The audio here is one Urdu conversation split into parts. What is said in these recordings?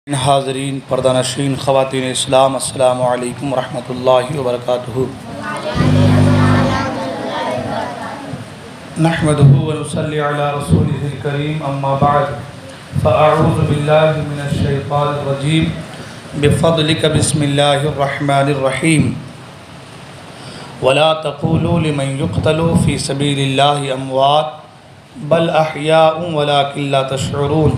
حاضرین پردہ نشین خواتین اسلام، السلام علیکم ورحمۃ اللہ وبرکاتہ۔ نحمدہ ونصلی علی رسولہ الکریم، اما بعد فاعوذ باللہ من الشیطان الرجیم، بفضلک بسم اللہ الرحمن الرحیم۔ ولا تقولوا لمن يقتل في سبيل الله اموات بل احیاء ولكن لا تشعرون۔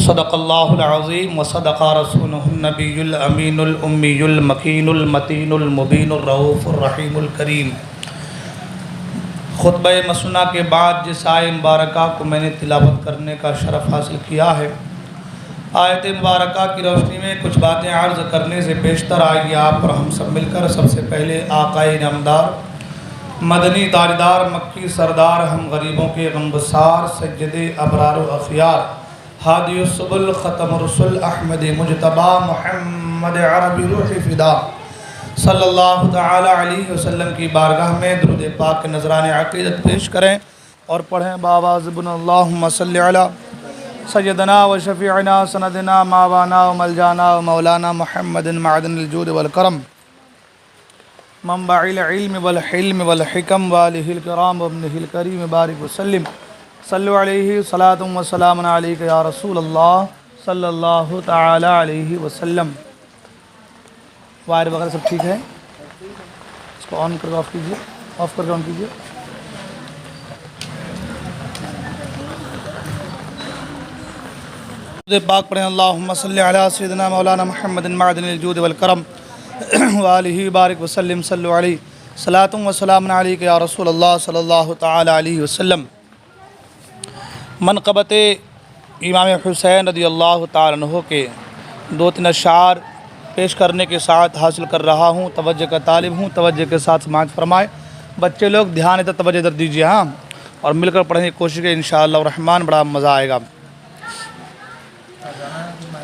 صدق اللہ العظیم وصدق رسولہ النبی الامین الامی المکین المتین المبین الرؤوف الرحیم الکریم۔ خطبہ مسنہ کے بعد جس آیت مبارکہ کو میں نے تلاوت کرنے کا شرف حاصل کیا ہے، آیت مبارکہ کی روشنی میں کچھ باتیں عرض کرنے سے پیشتر آئیے آپ اور ہم سب مل کر سب سے پہلے آقائے نامدار، مدنی تاجدار، مکی سردار، ہم غریبوں کے غمگسار، سید ابرار و اخیار، ہادی السبل، ختم الرسل، احمد مجتبی، محمد عربی روح فدا صلی اللہ تعالی علیہ وسلم کی بارگاہ میں درود پاک کے نذران عقیدت پیش کریں اور پڑھیں بآواز بلند اللہم صلی علی سیدنا و شفیعنا سندنا ماوانا و ملجانا و مولانا محمد معدن الجود والکرم، منبع العلم والحلم والحکم، والہ الکرام وابنہ الکریم، بارک وسلم، صلو علیہ صلاۃ و سلام علیک یا رسول اللہ صلی اللہ تعالی علیہ وسلم۔ وائر وغیرہ سب ٹھیک ہے؟ اس کو آن کر کے آف کیجیے، آف کر کے آن کیجیے۔ پاک پڑھیں اللہم صلی علی سیدنا مولانا محمد معدن الجود والکرم والہ بارک وسلم، صلو علیہ صلاۃ و سلام علیک یا رسول اللہ صلی اللہ تعالی علیہ وسلم۔ منقبت امام حسین رضی اللہ تعالیٰ عنہ کے دو تین اشعار پیش کرنے کے ساتھ حاصل کر رہا ہوں، توجہ کا طالب ہوں، توجہ کے ساتھ سماعت فرمائے۔ بچے لوگ دھیان ادھر توجہ ادھر دیجیے ہاں، اور مل کر پڑھنے کی کوشش کریں، انشاءاللہ الرحمن بڑا مزہ آئے گا۔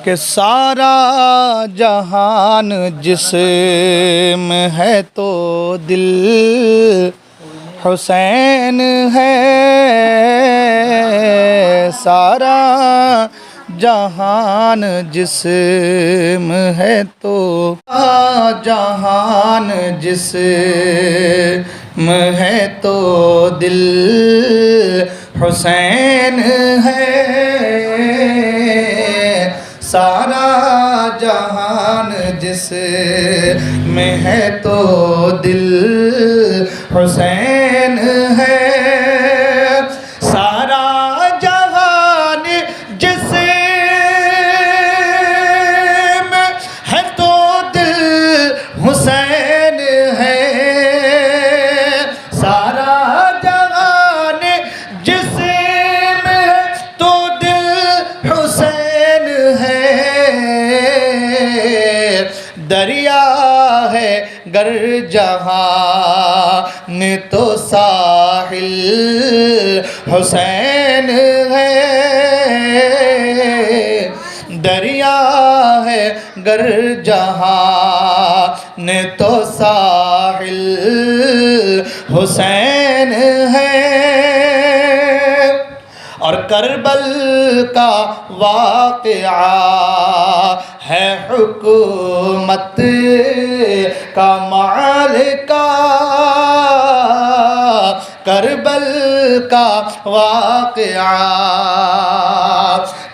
کہ سارا جہان جسم ہے تو دل حسین ہے، سارا جہان جسم ہے تو جہان جسم ہے تو دل حسین ہے، سارا جہان جسم ہے تو دل حسین ہے، سارا جہان جسم ہے تو دل حسین ہے، سارا جہان جسم ہے تو دل حسین ہے، دریا ہے گر جہان تو ساحل حسین ہے، دریا ہے گر جہان تو ساحل حسین ہے، اور کربل کا واقعہ ہے حکومت کا معرکہ، کربل کا واقعہ،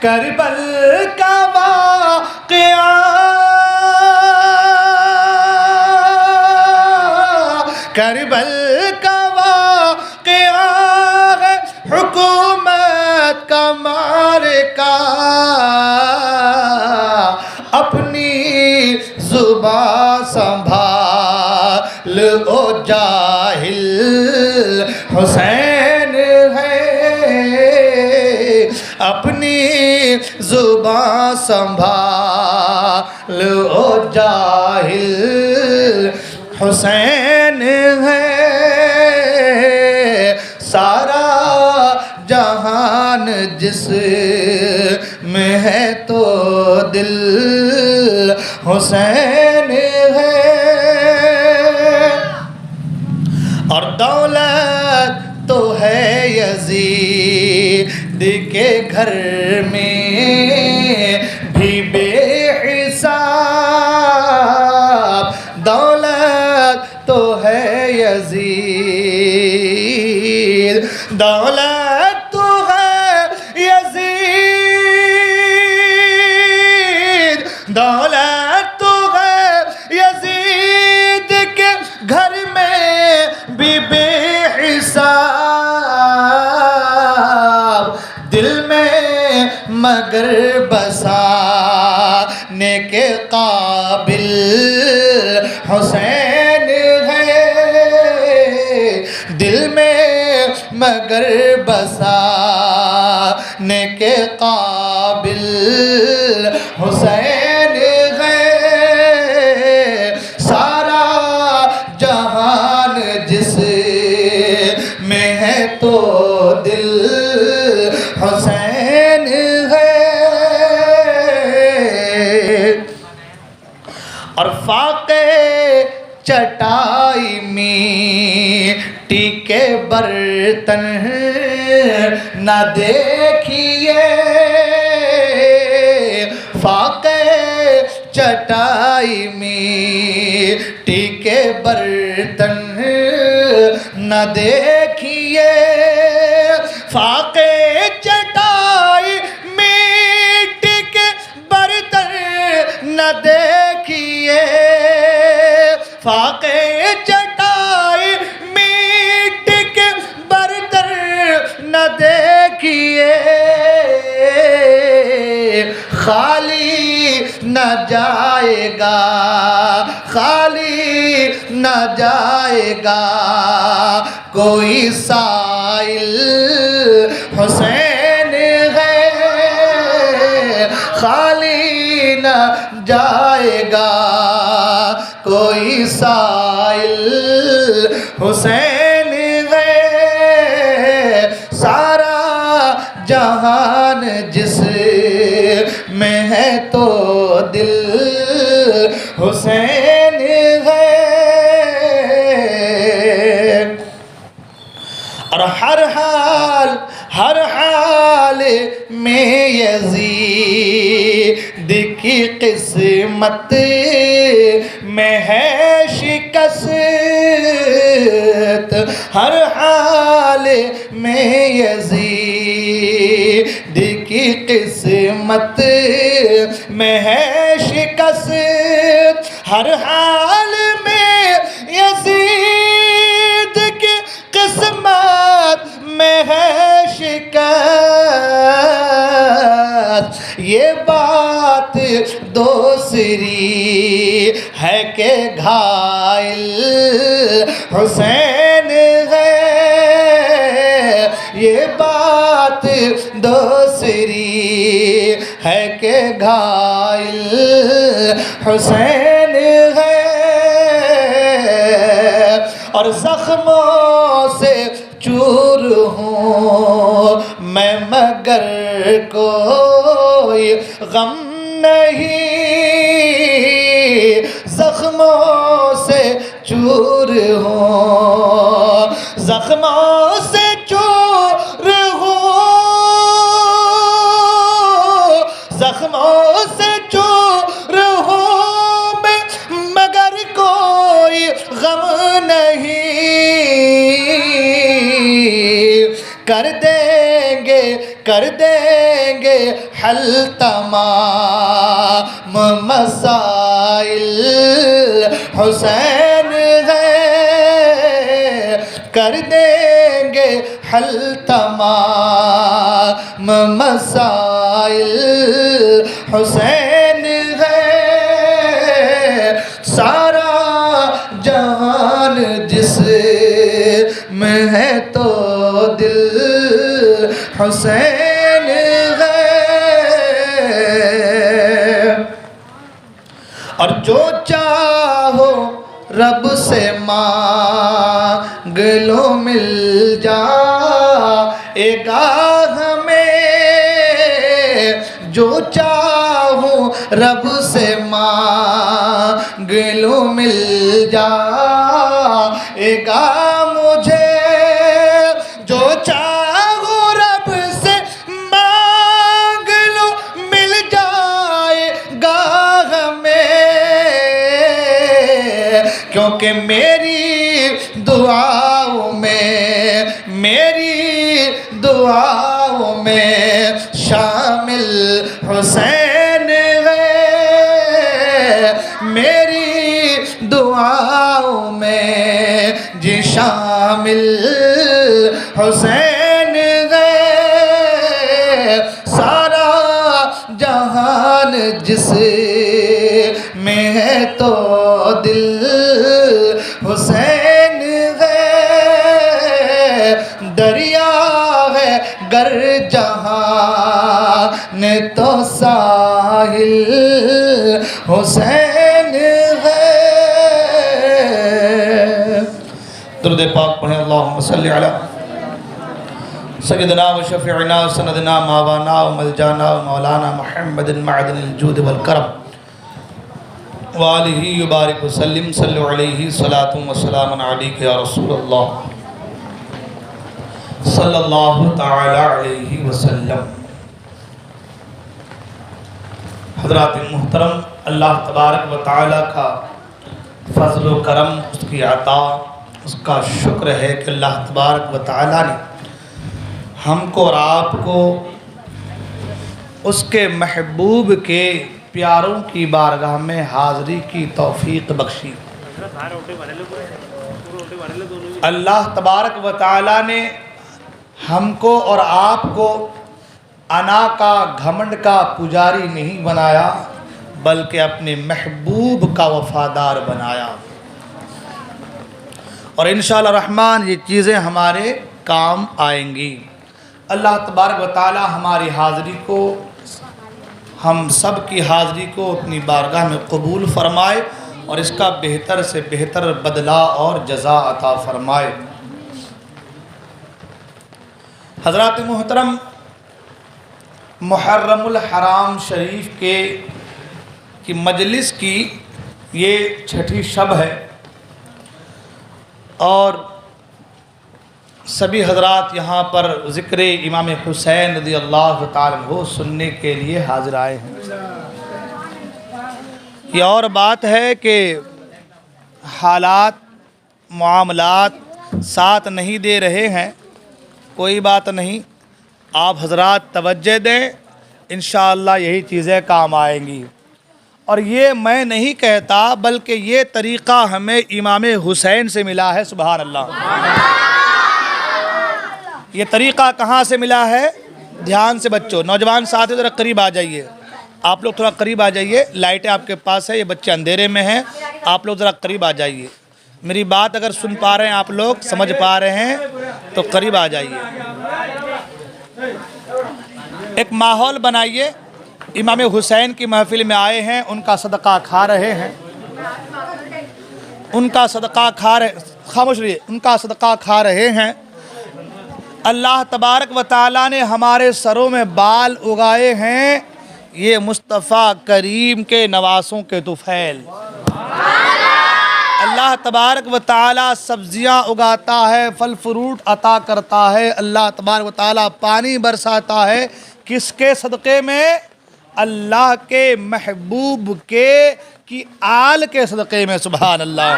کربل کا واقعہ، کربل کا واقعہ ہے حکومت کا معرکہ، اپنی زبان سنبھال او جاہل حسین ہے، اپنی زبان سنبھال او جاہل حسین ہے، سارا جہان جسم ہے تو دل حسین ہے، اور دولت تو ہے یزید کے گھر میں بھی بے دولت تو ہے یزید، دولت تو ہے یزید کے گھر میں بھی بے حساب، دل میں مگر بسانے کے قابل حسین ہے، دل میں مگر بسانے کے قابل حسین ہے، سارا جہان جس میں ہے تو دل حسین ہے، اور فاقے چٹائی مٹی کے برتن نہ دیکھیے، فاقے چٹائی مٹی کے برتن نہ دیکھیے، فاقے چٹائی مٹی کے برتن نہ دیکھیے، فاقے چٹائی مٹی کے برتن نہ دیکھیے، خالی نہ جائے گا، خالی نہ جائے گا کوئی سائل حسین ہے، خالی نہ جائے گا کوئی سائل حسین ہے، سارا جہان جس میں ہے تو دل حسین ہے، اور ہر حال میں یزید کی قسمت میں ہے شکست، ہر حال میں یزید کی قسمت میں ہے شکست، ہر حال میں یزید کی قسمت میں ہے شکست، یہ بات دوسری ہے کہ گھائل حسین ہے، یہ بات دوسری ہے کہ گھائل حسین ہے، اور زخموں سے چور ہوں میں مگر کوئی غم نہیں، زخموں سے چور ہوں، زخموں سے چور ہوں، زخموں سے چور ہوں میں مگر کوئی غم نہیں، کر دیں گے حل تمام مسائل حسین ہے، کر دیں گے حل تمام مسائل حسین ہے، سارا جہان جس میں ہے تو دل حسین ہے، اور جو چاہو رب سے مانگ لو مل جائے گا ہمیں، جو چاہو رب سے مانگ لو مل جائے گا مجھے، جو چاہو رب سے مانگ لو مل جائے گا ہمیں، کیونکہ میری دعاؤں میں، میری میں شامل حسین ہے، میری دعاؤں میں جی شامل حسین ہے، سارا جہان جس میں ہے تو دل حسین ہے، دریا ہے گر جہان تو ساحل حسین ہے۔ درود پاک پڑھیں، اللہم صلی علی سیدنا و شفیعنا و سندنا ماوانا و ملجانا و مولانا محمد معدن الجود والکرم وآلہ وبارک وسلم، صلو علیہ صلاۃ و سلام علیک یا رسول اللہ صلی اللہ تعالی علیہ وسلم۔ حضرات محترم، اللہ تبارک و تعالی کا فضل و کرم، اس کی عطا، اس کا شکر ہے کہ اللہ تبارک و تعالی نے ہم کو اور آپ کو اس کے محبوب کے پیاروں کی بارگاہ میں حاضری کی توفیق بخشی۔ اللہ تبارک و تعالی نے ہم کو اور آپ کو انا کا، گھمنڈ کا پجاری نہیں بنایا، بلکہ اپنے محبوب کا وفادار بنایا، اور انشاءاللہ الرحمن یہ چیزیں ہمارے کام آئیں گی۔ اللہ تبارک و تعالی ہماری حاضری کو، ہم سب کی حاضری کو اپنی بارگاہ میں قبول فرمائے، اور اس کا بہتر سے بہتر بدلہ اور جزا عطا فرمائے۔ حضرات محترم، محرم الحرام شریف کی مجلس کی یہ چھٹی شب ہے، اور سبھی حضرات یہاں پر ذکر امام حسین رضی اللہ تعالیٰ عنہ سننے کے لیے حاضر آئے ہیں۔ یہ اور بات ہے کہ حالات، معاملات ساتھ نہیں دے رہے ہیں، کوئی بات نہیں، آپ حضرات توجہ دیں، انشاءاللہ یہی چیزیں کام آئیں گی۔ اور یہ میں نہیں کہتا، بلکہ یہ طریقہ ہمیں امام حسین سے ملا ہے، سبحان اللہ۔ یہ طریقہ کہاں سے ملا ہے؟ دھیان سے بچوں، نوجوان ساتھی ذرا قریب آ جائیے، آپ لوگ تھوڑا قریب آ جائیے، لائٹیں آپ کے پاس ہے، یہ بچے اندھیرے میں ہیں، آپ لوگ ذرا قریب آ جائیے، میری بات اگر سن پا رہے ہیں آپ لوگ، سمجھ پا رہے ہیں تو قریب آ جائیے۔ ایک ماحول بنائیے، امام حسین کی محفل میں آئے ہیں، ان کا صدقہ کھا رہے ہیں، ان کا صدقہ کھا رہے، خاموش رہیے، ان کا صدقہ کھا رہے ہیں۔ اللہ تبارک و تعالیٰ نے ہمارے سروں میں بال اگائے ہیں، یہ مصطفیٰ کریم کے نواسوں کے طفیل۔ اللہ تبارک و تعالیٰ سبزیاں اگاتا ہے، پھل فروٹ عطا کرتا ہے، اللہ تبارک و تعالیٰ پانی برساتا ہے، کس کے صدقے میں؟ اللہ کے محبوب کی آل کے صدقے میں، سبحان اللہ۔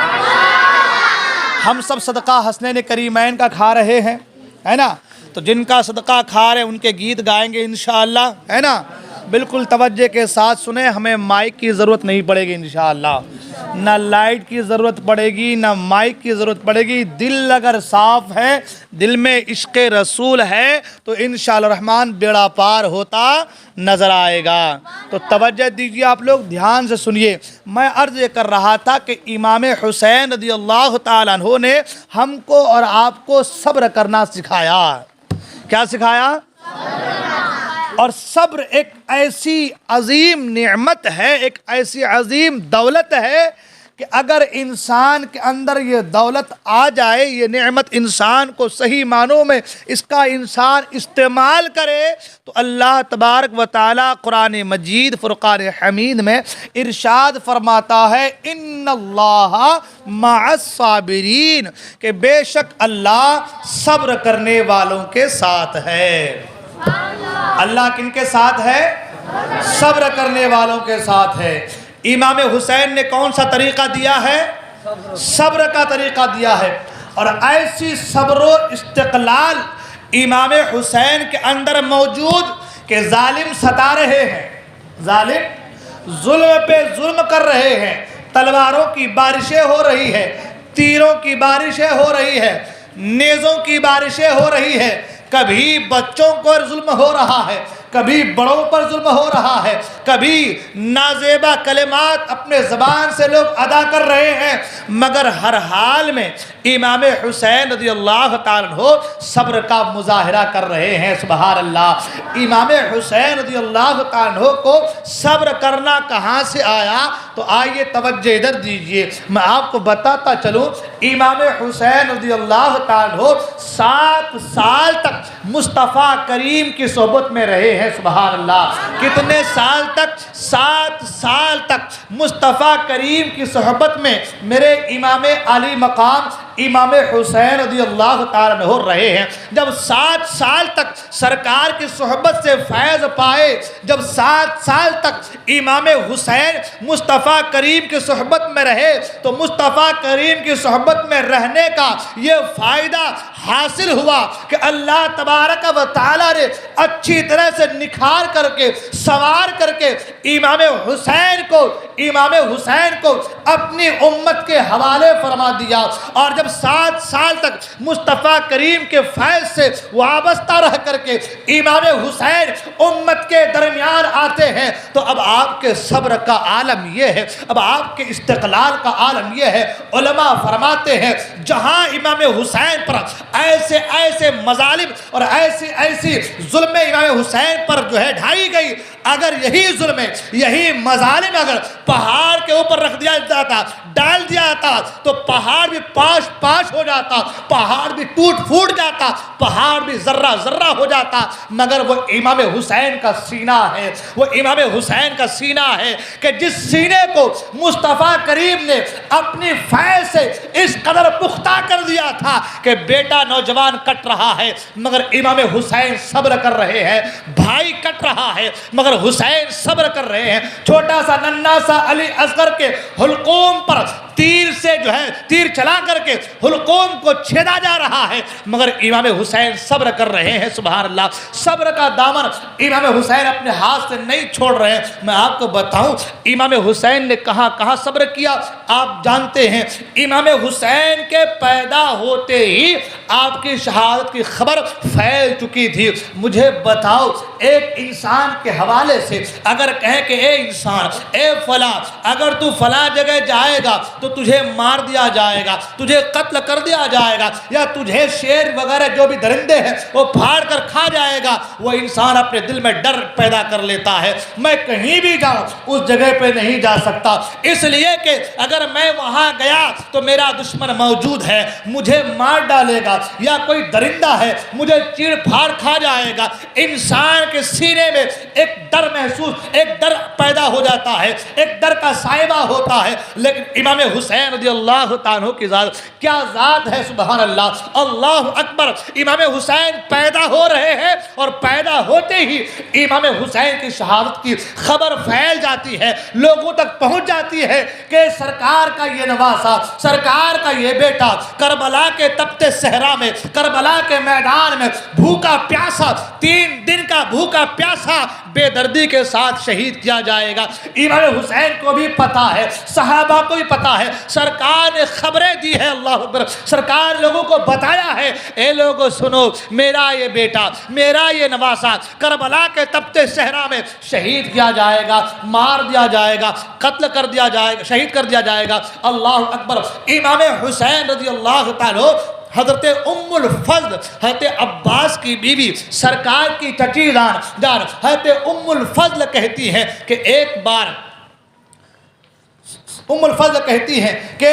ہم سب صدقہ حسنین کریمین کا کھا رہے ہیں، ہے نا؟ تو جن کا صدقہ کھا رہے ہیں ان کے گیت گائیں گے انشاءاللہ، ہے نا؟ بالکل توجہ کے ساتھ سنیں، ہمیں مائک کی ضرورت نہیں پڑے گی انشاءاللہ، نہ لائٹ کی ضرورت پڑے گی، نہ مائک کی ضرورت پڑے گی۔ دل اگر صاف ہے، دل میں عشق رسول ہے، تو انشاءاللہ الرحمن بیڑا پار ہوتا نظر آئے گا۔ تو توجہ دیجیے، آپ لوگ دھیان سے سنیے۔ میں عرض یہ کر رہا تھا کہ امام حسین رضی اللہ تعالیٰ عنہ نے ہم کو اور آپ کو صبر کرنا سکھایا۔ کیا سکھایا؟ اور صبر ایک ایسی عظیم نعمت ہے، ایک ایسی عظیم دولت ہے کہ اگر انسان کے اندر یہ دولت آ جائے، یہ نعمت انسان کو صحیح معنوں میں اس کا انسان استعمال کرے، تو اللہ تبارک و تعالیٰ قرآن مجید فرقان حمید میں ارشاد فرماتا ہے، ان اللہ مع الصابرین، کہ بے شک اللہ صبر کرنے والوں کے ساتھ ہے۔ اللہ کن کے ساتھ ہے؟ صبر کرنے والوں کے ساتھ ہے۔ امام حسین نے کون سا طریقہ دیا ہے؟ صبر کا طریقہ دیا ہے، اور ایسی صبر و استقلال، امام حسین کے اندر موجود کہ ظالم ستا رہے ہیں، ظالم ظلم پہ ظلم کر رہے ہیں، تلواروں کی بارشیں ہو رہی ہے، تیروں کی بارشیں ہو رہی ہے، نیزوں کی بارشیں ہو رہی ہے، کبھی بچوں پر ظلم ہو رہا ہے، کبھی بڑوں پر ظلم ہو رہا ہے، کبھی نازیبا کلمات اپنے زبان سے لوگ ادا کر رہے ہیں، مگر ہر حال میں امام حسین رضی اللہ تعالیٰ عنہ صبر کا مظاہرہ کر رہے ہیں۔ سبحان اللہ۔ امام حسین رضی اللہ تعالیٰ عنہ کو صبر کرنا کہاں سے آیا؟ تو آئیے توجہ ادھر دیجئے، میں آپ کو بتاتا چلوں۔ امام حسین رضی اللہ تعالیٰ عنہ 7 سال تک مصطفیٰ کریم کی صحبت میں رہے ہیں۔ سبحان اللہ۔ کتنے سال تک؟ 7 سال تک مصطفیٰ کریم کی صحبت میں میرے امام علی مقام امام حسین رضی اللہ تعالیٰ عنہ رہے ہیں۔ جب 7 سال تک سرکار کی صحبت سے فیض پائے، جب 7 سال تک امام حسین مصطفیٰ کریم کی صحبت میں رہے، تو مصطفیٰ کریم کی صحبت میں رہنے کا یہ فائدہ حاصل ہوا کہ اللہ تبارک و تعالیٰ نے اچھی طرح سے نکھار کر کے سوار کر کے امام حسین کو اپنی امت کے حوالے فرما دیا۔ اور جب 7 سال تک مصطفیٰ کریم کے فیض سے وابستہ رہ کر کے امام حسین امت کے درمیان آتے ہیں، تو اب آپ کے صبر کا عالم یہ ہے، اب آپ کے استقلال کا عالم یہ ہے۔ علماء فرماتے ہیں جہاں امام حسین پر ایسے ایسے مظالم اور ایسی ظلم امام حسین پر جو ہے ڈھائی گئی، اگر یہی ظلم یہی مظالم اگر پہاڑ کے اوپر رکھ دیا جاتا، ڈال دیا جاتا، تو پہاڑ بھی پاش ہو جاتا، پہاڑ بھی ٹوٹ پھوٹ جاتا، پہاڑ بھی ذرہ ذرہ ہو جاتا۔ مگر وہ امام حسین کا سینہ ہے، وہ امام حسین کا سینہ ہے کہ جس سینے کو مصطفیٰ کریم نے اپنی فیض سے اس قدر پختہ کر دیا تھا کہ بیٹا نوجوان کٹ رہا ہے مگر امام حسین صبر کر رہے ہیں، بھائی کٹ رہا ہے مگر حسین صبر کر رہے ہیں۔ چھوٹا سا ننھا سا علی اصغر کے حلقوم پر تیر سے جو ہے تیر چلا کر کے حلقوم کو چھیدا جا رہا ہے مگر امام حسین صبر کر رہے ہیں۔ سبحان اللہ۔ صبر کا دامن امام حسین اپنے ہاتھ سے نہیں چھوڑ رہے ہیں۔ میں آپ کو بتاؤں امام حسین نے کہاں کہاں صبر کیا آپ جانتے ہیں۔ امام حسین کے پیدا ہوتے ہی آپ کی شہادت کی خبر پھیل چکی تھی۔ مجھے بتاؤ ایک انسان کے حوالے سے اگر کہیں کہ اے انسان، اے فلاں، اگر تو فلاں جگہ جائے گا تو تجھے مار دیا جائے گا، تجھے قتل کر دیا جائے گا، یا تجھے شیر وغیرہ جو بھی درندے ہیں وہ پھاڑ کر کھا جائے گا، وہ انسان اپنے دل میں ڈر پیدا کر لیتا ہے۔ میں کہیں بھی جاؤں اس جگہ پہ نہیں جا سکتا، اس لیے کہ اگر میں وہاں گیا تو میرا دشمن موجود ہے، مجھے مار ڈالے گا، یا کوئی درندہ ہے مجھے چیڑ پھاڑ کھا جائے گا۔ انسان کے سینے میں ایک ڈر محسوس، ایک ڈر پیدا ہو جاتا ہے، ایک ڈر کا سائبہ ہوتا ہے۔ لیکن امام حسین رضی اللہ تعالیٰ کی ذات کیا ذات ہے، سبحان اللہ، اللہ اکبر۔ امام حسین پیدا ہو رہے ہیں اور پیدا ہوتے ہی امام حسین کی شہادت کی خبر پھیل جاتی ہے، لوگوں تک پہنچ جاتی ہے کہ سرکار کا یہ نواسا، سرکار کا یہ بیٹا کربلا کے تپتے صحرا میں، کربلا کے میدان میں بھوکا پیاسا، 3 دن کا بھوکا پیاسا بے دردی کے ساتھ شہید کیا جائے گا۔ امام حسین کو بھی پتا ہے، صحابہ کو بھی پتا ہے، سرکار نے خبریں دی ہے، اللہ اکبر، سرکار لوگوں کو بتایا ہے، اے لوگوں سنو، میرا یہ بیٹا، میرا یہ نواسا کربلا کے تپتے صحرا میں شہید کیا جائے گا، مار دیا جائے گا، قتل کر دیا جائے گا، شہید کر دیا جائے گا۔ اللہ اکبر۔ امام حسین رضی اللہ تعالیٰ حضرت ام الفضل، حضرت عباس کی بیوی، سرکار کی چچی جان حضرت ام الفضل کہتی ہیں کہ ایک بار ام الفضل کہتی ہیں کہ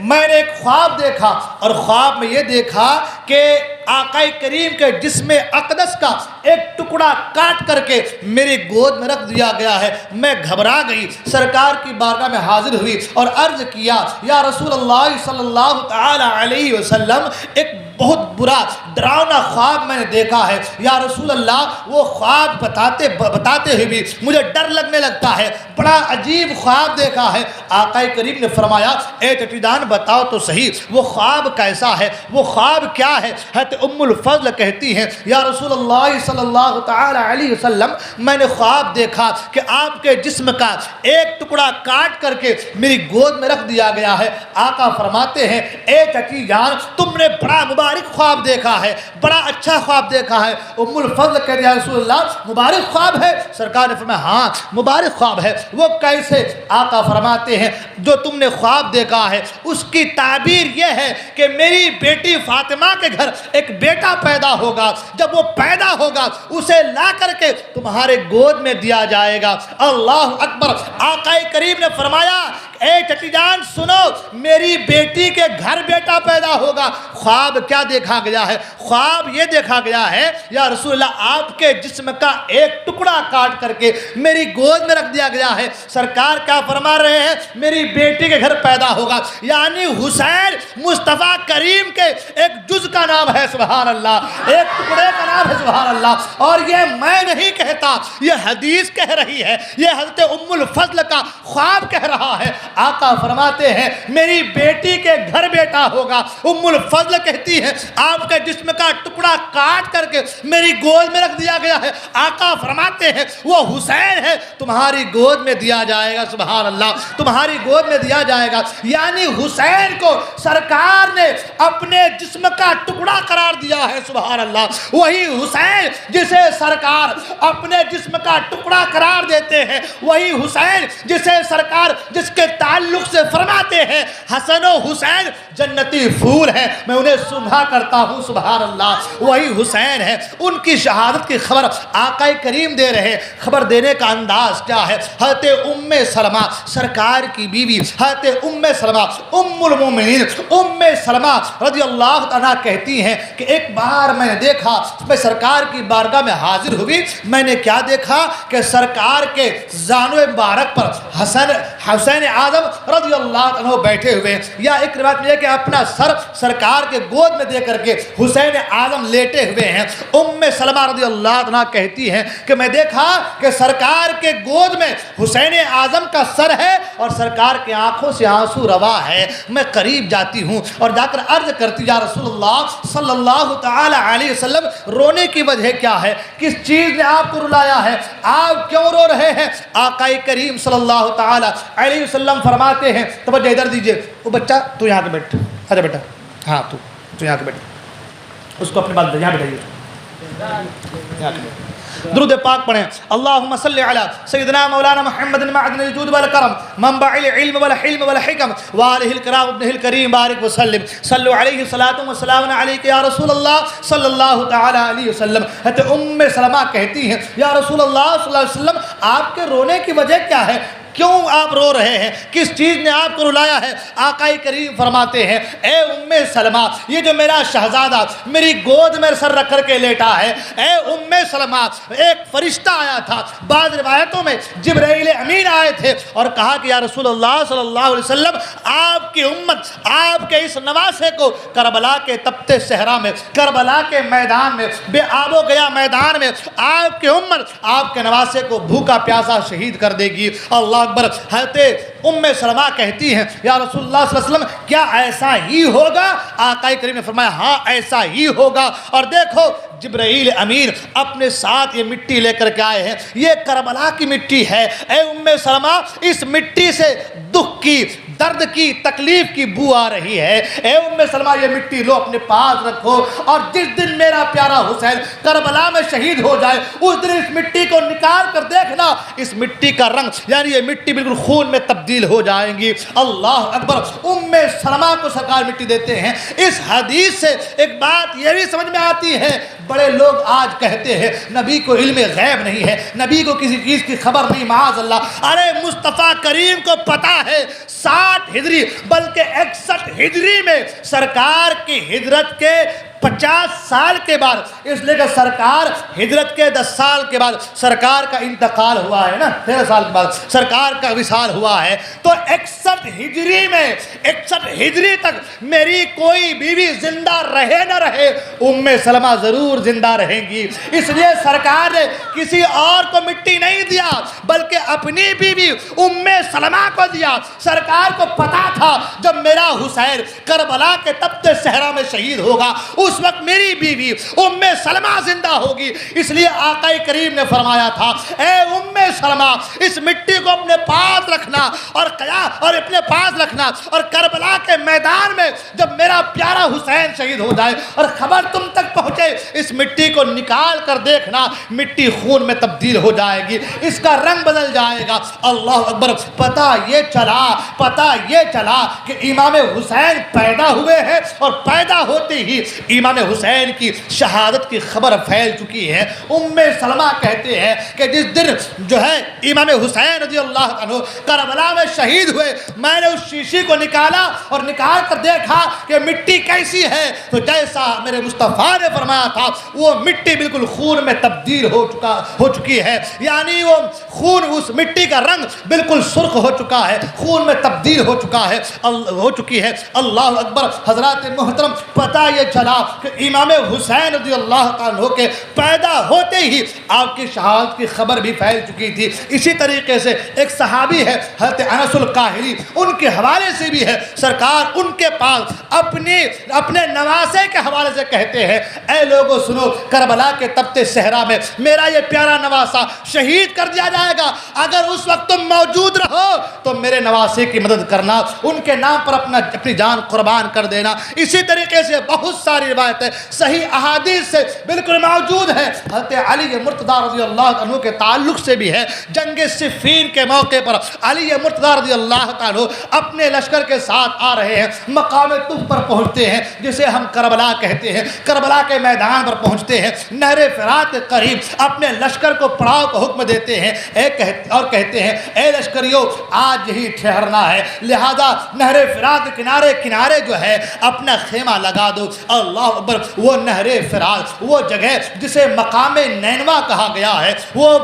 میں نے ایک خواب دیکھا، اور خواب میں یہ دیکھا کہ آقا کریم کے جسم اقدس کا ایک ٹکڑا کاٹ کر کے میری گود میں رکھ دیا گیا ہے۔ میں گھبرا گئی، سرکار کی بارگاہ میں حاضر ہوئی اور عرض کیا یا رسول اللہ صلی اللہ تعالی علیہ وسلم، ایک بہت برا ڈراؤنا خواب میں نے دیکھا ہے یا رسول اللہ، وہ خواب بتاتے ہوئے بھی مجھے ڈر لگنے لگتا ہے، بڑا عجیب خواب دیکھا ہے۔ آقا کریم نے فرمایا اے چٹیدان بتاؤ تو صحیح وہ خواب کیسا ہے، وہ خواب کیا ہے؟ حضرت ام الفضل کہتی ہیں یا رسول اللہ صلی اللہ تعالی علیہ وسلم، میں نے خواب دیکھا کہ آپ کے جسم کا ایک ٹکڑا کاٹ کر کے میری گود میں رکھ دیا گیا ہے۔ آقا فرماتے ہیں اے چچی جان تم نے بڑا مبارک خواب دیکھا ہے، بڑا اچھا خواب دیکھا ہے۔ ام الفضل کہہ رہی ہے رسول اللہ مبارک خواب ہے؟ سرکار نے فرمایا ہاں مبارک خواب ہے۔ وہ کیسے؟ آقا فرماتے ہیں جو تم نے خواب دیکھا ہے اس کی تعبیر یہ ہے کہ میری بیٹی فاطمہ کے گھر ایک بیٹا پیدا ہوگا، جب وہ پیدا ہوگا اسے لا کر کے تمہارے گود میں دیا جائے گا۔ اللہ اکبر۔ آقا کریم نے فرمایا اے چچی جان سنو، میری بیٹی کے گھر بیٹا پیدا ہوگا۔ خواب کیا دیکھا گیا ہے؟ خواب یہ دیکھا گیا ہے یا رسول اللہ آپ کے جسم کا ایک ٹکڑا کاٹ کر کے میری گود میں رکھ دیا گیا ہے۔ سرکار کیا فرما رہے ہیں؟ میری بیٹی کے گھر پیدا ہوگا، یعنی حسین مصطفیٰ کریم کے ایک جز کا نام ہے، سبحان اللہ، ایک ٹکڑے کا نام ہے، سبحان اللہ۔ اور یہ میں نہیں کہتا، یہ حدیث کہہ رہی ہے، یہ حضرت ام الفضل کا خواب کہہ رہا ہے۔ آقا فرماتے ہیں میری بیٹی کے گھر بیٹا ہوگا۔ ام الفضل کہتی ہے آپ کے جسم کا ٹکڑا کاٹ کر کے میری گود میں رکھ دیا گیا ہے۔ آقا فرماتے ہیں وہ حسین ہے، تمہاری گود میں دیا جائے گا، سبحان اللہ، تمہاری گود میں دیا جائے گا۔ یعنی حسین کو سرکار نے اپنے جسم کا ٹکڑا قرار دیا ہے، سبحان اللہ۔ وہی حسین جسے سرکار اپنے جسم کا ٹکڑا قرار دیتے ہیں، وہی حسین جسے سرکار جس کے تعلق سے فرماتے ہیں حسن و حسین جنتی پھول ہیں، میں انہیں سنبھا کرتا ہوں، سبحان اللہ۔ وہی حسین ہے، ان کی شہادت کی خبر آقا کریم دے رہے۔ خبر دینے کا انداز کیا ہے؟ حضرت ام سلمہ سرکار کی بیوی، حضرت ام سلمہ ام المومنین ام سلمہ رضی اللہ عنہا کہتی ہیں کہ ایک بار میں نے دیکھا، میں سرکار کی بارگاہ میں حاضر ہوئی، میں نے کیا دیکھا کہ سرکار کے زانو مبارک پر حسین اعظم رضی اللہ عنہ بیٹھے ہوئے، یا ایک روایت میں ہے کہ اپنا سر سرکار کے گود میں دے کر کے حسین اعظم لیٹے ہوئے ہیں۔ ام سلمہ رضی اللہ عنہ کہتی ہیں کہ میں دیکھا کہ سرکار کے گود میں حسین اعظم کا سر ہے اور سرکار کے آنکھوں سے آنسو روا ہے۔ میں قریب جاتی ہوں اور جا کر عرض کرتی یا رسول اللہ صلی اللہ تعالی علیہ وسلم رونے کی وجہ کیا ہے؟ کس چیز نے آپ کو رلایا ہے؟ آپ کیوں رو رہے ہیں؟ آقا کریم صلی اللہ تعالی علیہ وسلم فرماتے ہیں توجہ ادھر دیجئے، وہ بچہ تو یہاں کے بیٹھ، آجا بیٹا، ہاں تو یہاں کے بیٹھ، اس کو اپنے بات یہاں بٹھائیے، یہاں کے بیٹھ۔ درود پاک پڑھیں اللہم صلی علی سیدنا مولانا محمد معدن الجود والکرم منبع العلم والحلم والحکم وآلہ الکرام ابنہ الکریم بارک وسلم صلو علیہ صلاۃ وسلام علیک یا رسول اللہ صلی اللہ تعالی علیہ وسلم۔ حضرت ام سلمہ کہتی ہیں یا رسول اللہ صلی اللہ علیہ وسلم آپ کے رونے کی وجہ کیا ہے؟ کیوں آپ رو رہے ہیں؟ کس چیز نے آپ کو رلایا ہے؟ آقا کریم فرماتے ہیں اے ام سلمہ یہ جو میرا شہزادہ میری گود میں سر رکھ کر کے لیٹا ہے، اے ام سلمہ ایک فرشتہ آیا تھا، بعض روایتوں میں جبرائیل امین آئے تھے اور کہا کہ یا رسول اللہ صلی اللہ علیہ وسلم آپ کی امت آپ کے اس نواسے کو کربلا کے تپتے صحرا میں، کربلا کے میدان میں، بے آب و گیا میدان میں آپ کی امت آپ کے نواسے کو بھوکا پیاسا شہید کر دے گی۔ اللہ اکبر۔ حضرت ام سلمہ کہتی ہیں یا رسول اللہ صلی اللہ علیہ وسلم کیا ایسا ہی ہوگا؟ آقا کریم نے فرمایا ہاں ایسا ہی ہوگا۔ اور دیکھو جبرائیل امین اپنے ساتھ یہ مٹی لے کر کے آئے ہیں، یہ کربلا کی مٹی ہے۔ اے ام سلمہ اس مٹی سے دکھ کی، درد کی، تکلیف کی بو آ رہی ہے، اے ام سلمہ یہ مٹی لو اپنے پاس رکھو، اور جس دن میرا پیارا حسین کربلا میں شہید ہو جائے اس دن اس مٹی کو نکال کر دیکھنا، اس مٹی کا رنگ یعنی یہ مٹی بالکل خون میں تبدیل ہو جائیں گی۔ اللہ اکبر۔ ام سلمہ کو سرکار مٹی دیتے ہیں۔ اس حدیث سے ایک بات یہ بھی سمجھ میں آتی ہے، بڑے لوگ آج کہتے ہیں نبی کو علم غیب نہیں ہے، نبی کو کسی چیز کی خبر نہیں، معاذ اللہ۔ ارے مصطفیٰ کریم کو پتا ہے 60 ہجری بلکہ 61 ہجری میں سرکار کی ہجرت کے 50 سال کے بعد، اس لیے کہ سرکار ہجرت کے 10 سال کے بعد سرکار کا انتقال ہوا ہے نا، 13 سال کے بعد سرکار کا وصال ہوا ہے، تو 61 ہجری میں 61 ہجری تک میری کوئی بیوی زندہ رہے نہ رہے، ام سلمہ ضرور زندہ رہیں گی۔ اس لیے سرکار نے کسی اور کو مٹی نہیں دیا بلکہ اپنی بیوی ام سلمہ کو دیا۔ سرکار کو پتا تھا جب میرا حسین کربلا کے تپتے صحرا میں شہید ہوگا اس وقت میری بیوی ام سلمہ زندہ ہوگی، اس لیے آقا کریم نے فرمایا تھا اے ام سلمہ اس مٹی کو اپنے پاس رکھنا اور اپنے پاس رکھنا، اور کربلا کے میدان میں جب میرا پیارا حسین شہید ہو جائے اور خبر تم تک پہنچے اس مٹی کو نکال کر دیکھنا، مٹی خون میں تبدیل ہو جائے گی، اس کا رنگ بدل جائے گا۔ اللہ اکبر۔ پتہ یہ چلا کہ امام حسین پیدا ہوئے ہیں اور پیدا ہوتے ہی امام حسین کی شہادت کی خبر پھیل چکی ہے۔ ام سلمہ کہتے ہیں کہ جس دن جو ہے امام حسین رضی اللہ عنہ کربلا میں شہید ہوئے، میں نے اس شیشی کو نکالا اور نکال کر دیکھا کہ مٹی کیسی ہے، تو جیسا میرے مصطفیٰ نے فرمایا تھا وہ مٹی بالکل خون میں تبدیل ہو چکی ہے، یعنی وہ خون، اس مٹی کا رنگ بالکل سرخ ہو چکا ہے، خون میں تبدیل ہو چکی ہے۔ اللہ اکبر۔ حضرات محترم، پتہ یہ چلا کہ امام حسین رضی اللہ عنہ کے پیدا ہوتے ہی آپ کی شہادت کی خبر بھی پھیل چکی تھی۔ اسی طریقے سے ایک صحابی ہے حضرت انس القاہری، ان کے حوالے سے بھی ہے، سرکار ان کے پاس اپنے نواسے کے حوالے سے کہتے ہیں اے لوگوں سنو، کربلا کے تپتے صحرا میں میرا یہ پیارا نواسا شہید کر دیا جائے گا، اگر اس وقت تم موجود رہو تو میرے نواسے کی مدد کرنا، ان کے نام پر اپنی جان قربان کر دینا۔ اسی طریقے سے بہت ساری روایتیں صحیح احادیث سے بالکل موجود ہیں، حضرت علی مرتضیٰ رضی اللہ عنہ کے تعلق سے بھی ہے۔ جنگ صفین کے موقع پر علی مرتضیٰ رضی اللہ عنہ اپنے لشکر کے ساتھ آ رہے ہیں، مقام طف پر پہنچتے ہیں جسے ہم کربلا کہتے ہیں، کربلا کے میدان پر پہنچتے ہیں، نہر فرات کے قریب اپنے لشکر کو پڑاؤ کا حکم دیتے ہیں اور کہتے ہیں اے لشکریوں آج ہی ٹھہرنا ہے، لہذا نہر فرات کے کنارے جو ہے اپنا خیمہ لگا دو۔ اللہ اکبر۔ وہ نہر فرات، وہ جگہ جسے مقام نینوا کہا گیا ہے، وہ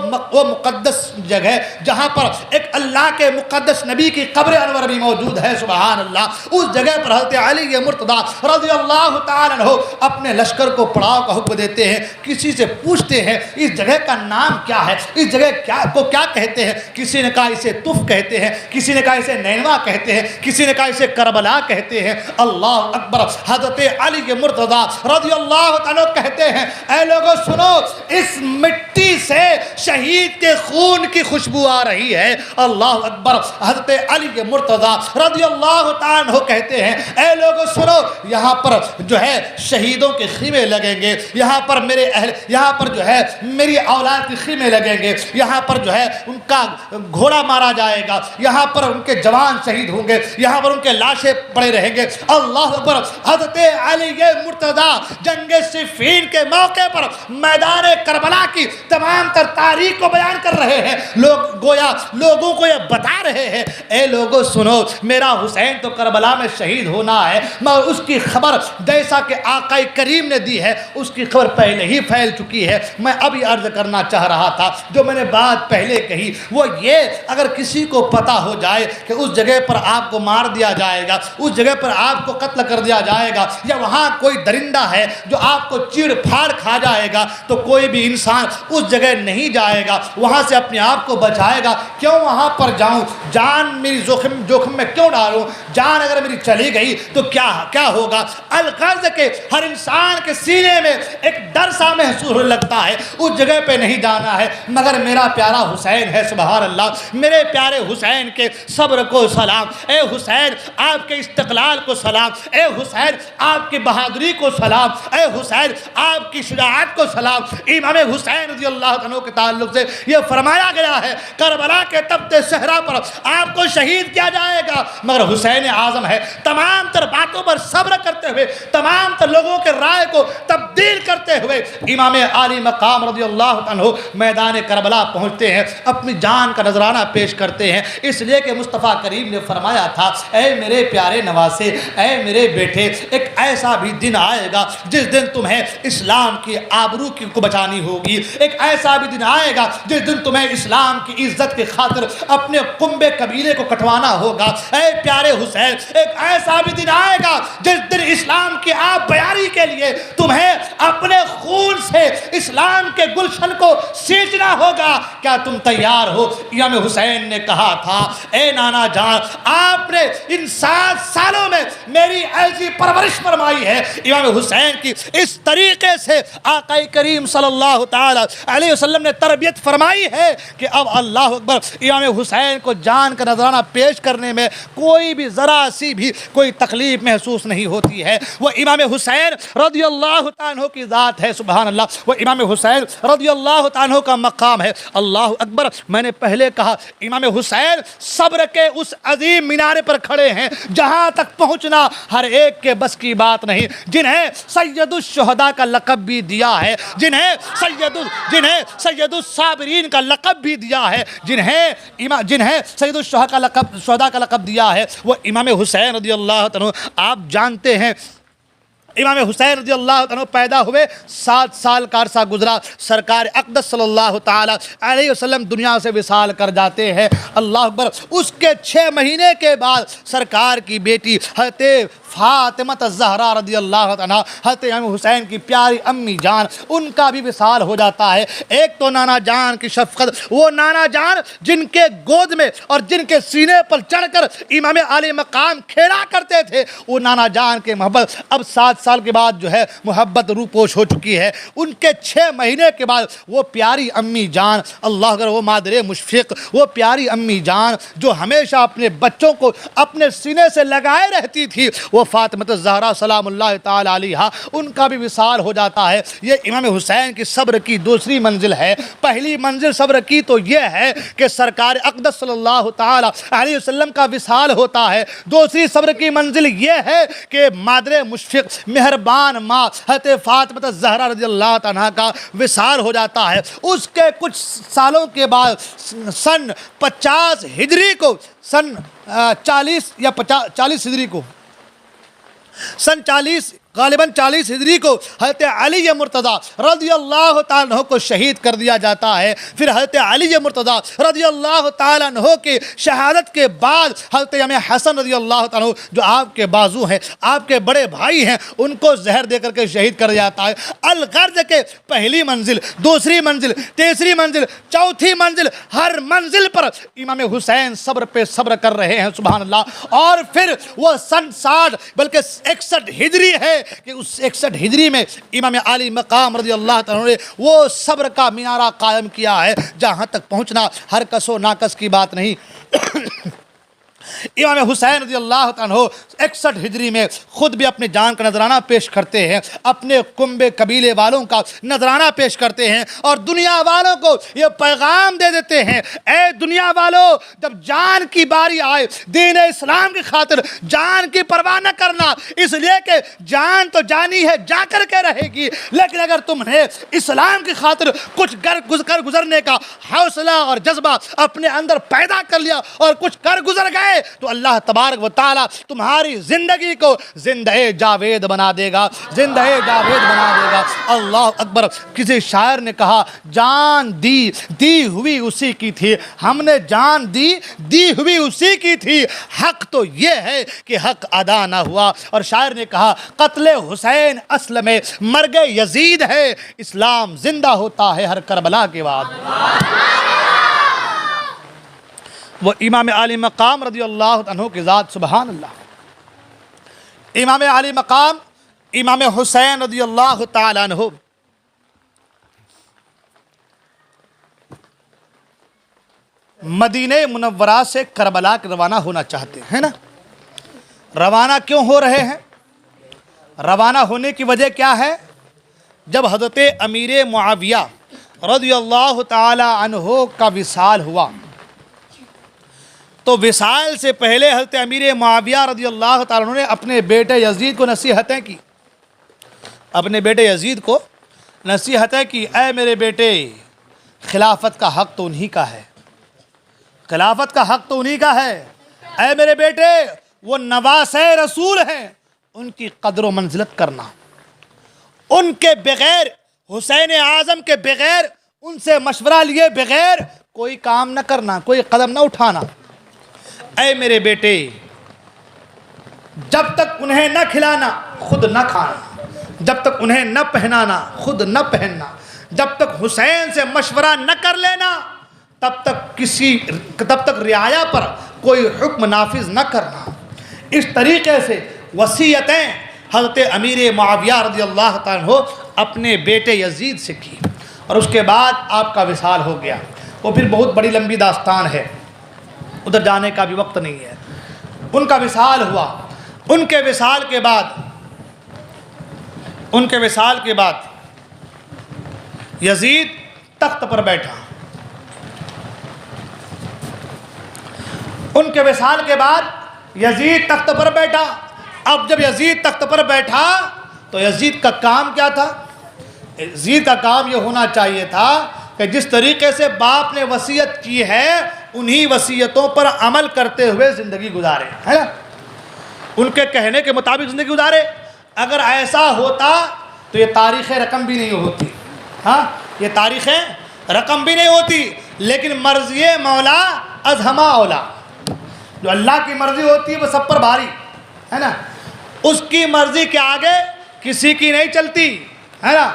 مقدس جگہ جہاں پر ایک اللہ کے مقدس نبی کی قبر انور بھی موجود ہے، سبحان اللہ۔ اس جگہ پر حضرت علی مرتضیٰ رضی اللہ تعالیٰ عنہ اپنے لشکر کو پڑاؤ کا حکم دیتے ہیں، کسی سے پوچھتے ہیں اس جگہ کا نام کیا ہے، اس جگہ کو کیا کہتے ہیں؟ کسی نے کہا اسے طف کہتے ہیں، کسی نے کہا اسے نینوا کہتے ہیں، کسی نے کہا اسے کربلا کہتے ہیں۔ اللہ اکبر۔ حضرت علی مرتضیٰ رضی اللہ عنہ کہتے ہیں اے لوگوں سنو، اس مٹی سے شہید کے خون کی خوشبو آ رہی ہے۔ اللہ اکبر۔ حضرت علی مرتضیٰ رضی اللہ عنہ کہتے ہیں اے لوگوں سنو، یہاں پر جو ہے شہیدوں کے خیمے لگیں گے، یہاں پر جو ہے میری اولاد کے خیمے لگیں گے، یہاں پر جو ہے ان کا گھوڑا مارا جائے گا، یہاں پر ان کے جوان شہید ہوں گے، یہاں پر ان کے لاشیں پڑے رہیں گے۔ اللہ اکبر۔ حضرت علی مرتضیٰ جنگ صفین کے موقع پر میدان کربلا کی تمام تر تاریخ کو بیان کر رہے ہیں، لوگوں کو یہ بتا رہے ہیں اے لوگوں سنو، میرا حسین تو کربلا میں شہید ہونا ہے، مگر اس کی خبر جیسا کہ آقا کریم نے دی ہے اس کی خبر پہلے ہی پھیل چکی ہے۔ میں ابھی عرض کرنا چاہ رہا تھا، جو میں نے بات پہلے کہی وہ یہ، اگر کسی کو پتہ ہو جائے کہ اس جگہ پر آپ کو مار دیا جائے گا، اس جگہ پر آپ کو قتل کر دیا جائے گا، یا وہاں کوئی درندہ ہے جو آپ کو چیڑ پھاڑ کھا جائے گا، تو کوئی بھی انسان اس جگہ نہیں جائے گا، وہاں سے اپنے آپ کو بچائے گا۔ کیوں وہاں پر جاؤں؟ جان میری جوخم میں کیوں ڈالوں؟ جان اگر میری چلی گئی تو کیا ہوگا؟ الغرض کہ ہر انسان کے سینے میں ایک ڈر سا محسوس ہونے لگتا ہے، اس جگہ پہ نہیں جانا ہے، مگر میرا پیارا حسین ہے، سبحان اللہ۔ میرے پیارے حسین کے صبر کو سلام، اے حسین آپ کے استقلال کو سلام، اے حسین آپ کی بہادری کو سلام، اے حسین آپ کی شجاعت کو سلام۔ امام حسین رضی اللہ عنہ کے تعلق سے یہ فرمایا گیا ہے کربلا کے تپتے صحرا پر آپ کو شہید کیا جائے گا، مگر حسین اعظم ہے، تمام تر باتوں پر صبر کرتے ہوئے، تمام تر لوگوں کے رائے کو تبدیل تبدیل کرتے ہوئے امام عالی مقام رضی اللہ عنہ میدان کربلا پہنچتے ہیں، اپنی جان کا نذرانہ پیش کرتے ہیں، اس لیے کہ مصطفیٰ کریم نے فرمایا تھا اے میرے پیارے نواسے، اے میرے بیٹے، ایک ایسا بھی دن آئے گا جس دن تمہیں اسلام کی آبرو کو بچانی ہوگی، ایک ایسا بھی دن آئے گا جس دن تمہیں اسلام کی عزت کی خاطر اپنے قنبے قبیلے کو کٹوانا ہوگا۔ اے پیارے حسین، ایک ایسا بھی دن آئے گا جس دن اسلام کی آب بیاری کے لیے تمہیں اپنے خون سے اسلام کے گلشن کو سینچنا ہوگا، کیا تم تیار ہو؟ امام حسین نے کہا تھا اے نانا جان، آپ نے ان 7 سالوں میں میری ایسی پرورش فرمائی ہے۔ امام حسین کی اس طریقے سے آقا کریم صلی اللہ تعالی علیہ وسلم نے تربیت فرمائی ہے کہ اب اللہ اکبر، امام حسین کو جان کا نذرانہ پیش کرنے میں کوئی بھی ذرا سی بھی کوئی تکلیف محسوس نہیں ہوتی ہے۔ وہ امام حسین رضی اللہ عنہ کی ذات ہے، سبحان اللہ، وہ امام حسین رضی اللہ عنہ کا مقام ہے۔ اللہ اکبر، میں نے پہلے کہا امام حسین صبر کے اس عظیم مینارے پر کھڑے ہیں جہاں تک پہنچنا ہر ایک کے بس کی بات نہیں، جنہیں سید الشہداء کا لقب بھی دیا ہے، جنہیں سید الصابرین کا لقب بھی دیا ہے، جنہیں سید الشہداء کا لقب دیا ہے، وہ امام حسین رضی اللہ عنہ۔ آپ جانتے ہیں امام حسین رضی اللہ عنہ پیدا ہوئے 7 سال کا عرصہ گزرا، سرکار اقدس صلی اللہ تعالی علیہ وسلم دنیا سے وصال کر جاتے ہیں۔ اللہ اکبر، اس کے 6 مہینے کے بعد سرکار کی بیٹی حضرت فاطمہ الزہرا رضی اللہ عنہ، حضرت امام حسین کی پیاری امی جان، ان کا بھی وصال ہو جاتا ہے۔ ایک تو نانا جان کی شفقت، وہ نانا جان جن کے گود میں اور جن کے سینے پر چڑھ کر امام عالی مقام کھیلا کرتے تھے، وہ نانا جان کے محبت اب 7 سال کے بعد جو ہے محبت روپوش ہو چکی ہے۔ ان کے 6 مہینے کے بعد وہ پیاری امی جان، اللہ اکبر، وہ مادر مشفق، وہ پیاری امی جان جو ہمیشہ اپنے بچوں کو اپنے سینے سے لگائے رہتی تھی، وہ فاطمہ الزہرا سلام اللہ تعالی علیہا، ان کا بھی وصال ہو جاتا ہے۔ یہ امام حسین کی صبر کی دوسری منزل ہے۔ پہلی منزل صبر کی تو یہ ہے کہ سرکار اقدس صلی اللہ تعالی علیہ وسلم کا وصال ہوتا ہے۔ دوسری صبر کی منزل یہ ہے کہ مادر مشفق مہربان ماں حضرت فاطمہ الزہرا رضی اللہ عنہا کا وصال ہو جاتا ہے۔ اس کے کچھ سالوں کے بعد سن 50 ہجری کو، سن 40 یا 40 ہجری کو، سن 40 غالباً 40 ہجری کو حضرت علی مرتضیٰ رضی اللہ تعالیٰ عنہ کو شہید کر دیا جاتا ہے۔ پھر حضرت علی مرتضیٰ رضی اللہ تعالیٰ عنہ کی شہادت کے بعد حضرت امام حسن رضی اللہ تعالیٰ عنہ جو آپ کے بازو ہیں، آپ کے بڑے بھائی ہیں، ان کو زہر دے کر کے شہید کر دیا جاتا ہے۔ الغرض کے پہلی منزل، دوسری منزل، تیسری منزل، چوتھی منزل، ہر منزل پر امام حسین صبر پہ صبر کر رہے ہیں، سبحان اللہ۔ اور پھر وہ سن 60 بلکہ 61 ہجری ہے کہ اس 61 ہجری میں امام عالی مقام رضی اللہ تعالیٰ نے وہ صبر کا مینارہ قائم کیا ہے جہاں تک پہنچنا ہر کس و ناکس کی بات نہیں۔ امام حسین رضی اللہ عنہ 61 ہجری میں خود بھی اپنے جان کا نذرانہ پیش کرتے ہیں، اپنے کنبے قبیلے والوں کا نذرانہ پیش کرتے ہیں اور دنیا والوں کو یہ پیغام دے دیتے ہیں، اے دنیا والوں، جب جان کی باری آئے دین اسلام کی خاطر جان کی پرواہ نہ کرنا، اس لیے کہ جان تو جانی ہے، جا کر کے رہے گی، لیکن اگر تم نے اسلام کی خاطر کچھ گزرنے کا حوصلہ اور جذبہ اپنے اندر پیدا کر لیا اور کچھ کر گزر گئے تو اللہ تبارک و تعالیٰ تمہاری زندگی کو زندہ جاوید بنا دے گا، زندہ جاوید بنا دے گا۔ اللہ اکبر، کسی شاعر نے کہا جان دی ہوئی اسی کی تھی، ہم نے جان دی ہوئی اسی کی تھی، حق تو یہ ہے کہ حق ادا نہ ہوا۔ اور شاعر نے کہا قتل حسین اصل میں مرگ یزید ہے، اسلام زندہ ہوتا ہے ہر کربلا کے بعد۔ وہ امام عالی مقام رضی اللہ عنہ کی ذات، سبحان اللہ، امام عالی مقام امام حسین رضی اللہ تعالی عنہ مدینہ منورہ سے کربلا کے روانہ ہونا چاہتے ہیں نا۔ روانہ کیوں ہو رہے ہیں؟ روانہ ہونے کی وجہ کیا ہے؟ جب حضرت امیر معاویہ رضی اللہ تعالی عنہ کا وصال ہوا تو وصال سے پہلے حضرت امیر معاویہ رضی اللہ تعالیٰ عنہ نے اپنے بیٹے یزید کو نصیحتیں کی، اپنے بیٹے یزید کو نصیحت ہے کہ اے میرے بیٹے، خلافت کا حق تو انہی کا ہے، خلافت کا حق تو انہی کا ہے، اے میرے بیٹے وہ نواسے رسول ہیں، ان کی قدر و منزلت کرنا، ان کے بغیر، حسین اعظم کے بغیر، ان سے مشورہ لیے بغیر کوئی کام نہ کرنا، کوئی قدم نہ اٹھانا۔ اے میرے بیٹے، جب تک انہیں نہ کھلانا خود نہ کھانا، جب تک انہیں نہ پہنانا خود نہ پہننا، جب تک حسین سے مشورہ نہ کر لینا تب تک رعایا پر کوئی حکم نافذ نہ کرنا۔ اس طریقے سے وصیتیں حضرت امیر معاویہ رضی اللہ تعالیٰ عنہ اپنے بیٹے یزید سے کی، اور اس کے بعد آپ کا وصال ہو گیا۔ وہ پھر بہت بڑی لمبی داستان ہے، ادھر جانے کا بھی وقت نہیں ہے۔ ان کا وصال ہوا، ان کے وصال کے بعد یزید تخت پر بیٹھا۔ ان کے وصال کے بعد یزید تخت پر بیٹھا۔ اب جب یزید تخت پر بیٹھا تو یزید کا کام کیا تھا؟ یزید کا کام یہ ہونا چاہیے تھا کہ جس طریقے سے باپ نے وصیت کی ہے انہی وصیتوں پر عمل کرتے ہوئے زندگی گزارے، ہے نا، ان کے کہنے کے مطابق زندگی گزارے۔ اگر ایسا ہوتا تو یہ تاریخ رقم بھی نہیں ہوتی، ہاں، یہ تاریخ رقم بھی نہیں ہوتی۔ لیکن مرضی مولا از ہما اولا، جو اللہ کی مرضی ہوتی ہے وہ سب پر بھاری، ہے نا، اس کی مرضی کے آگے کسی کی نہیں چلتی، ہے نا۔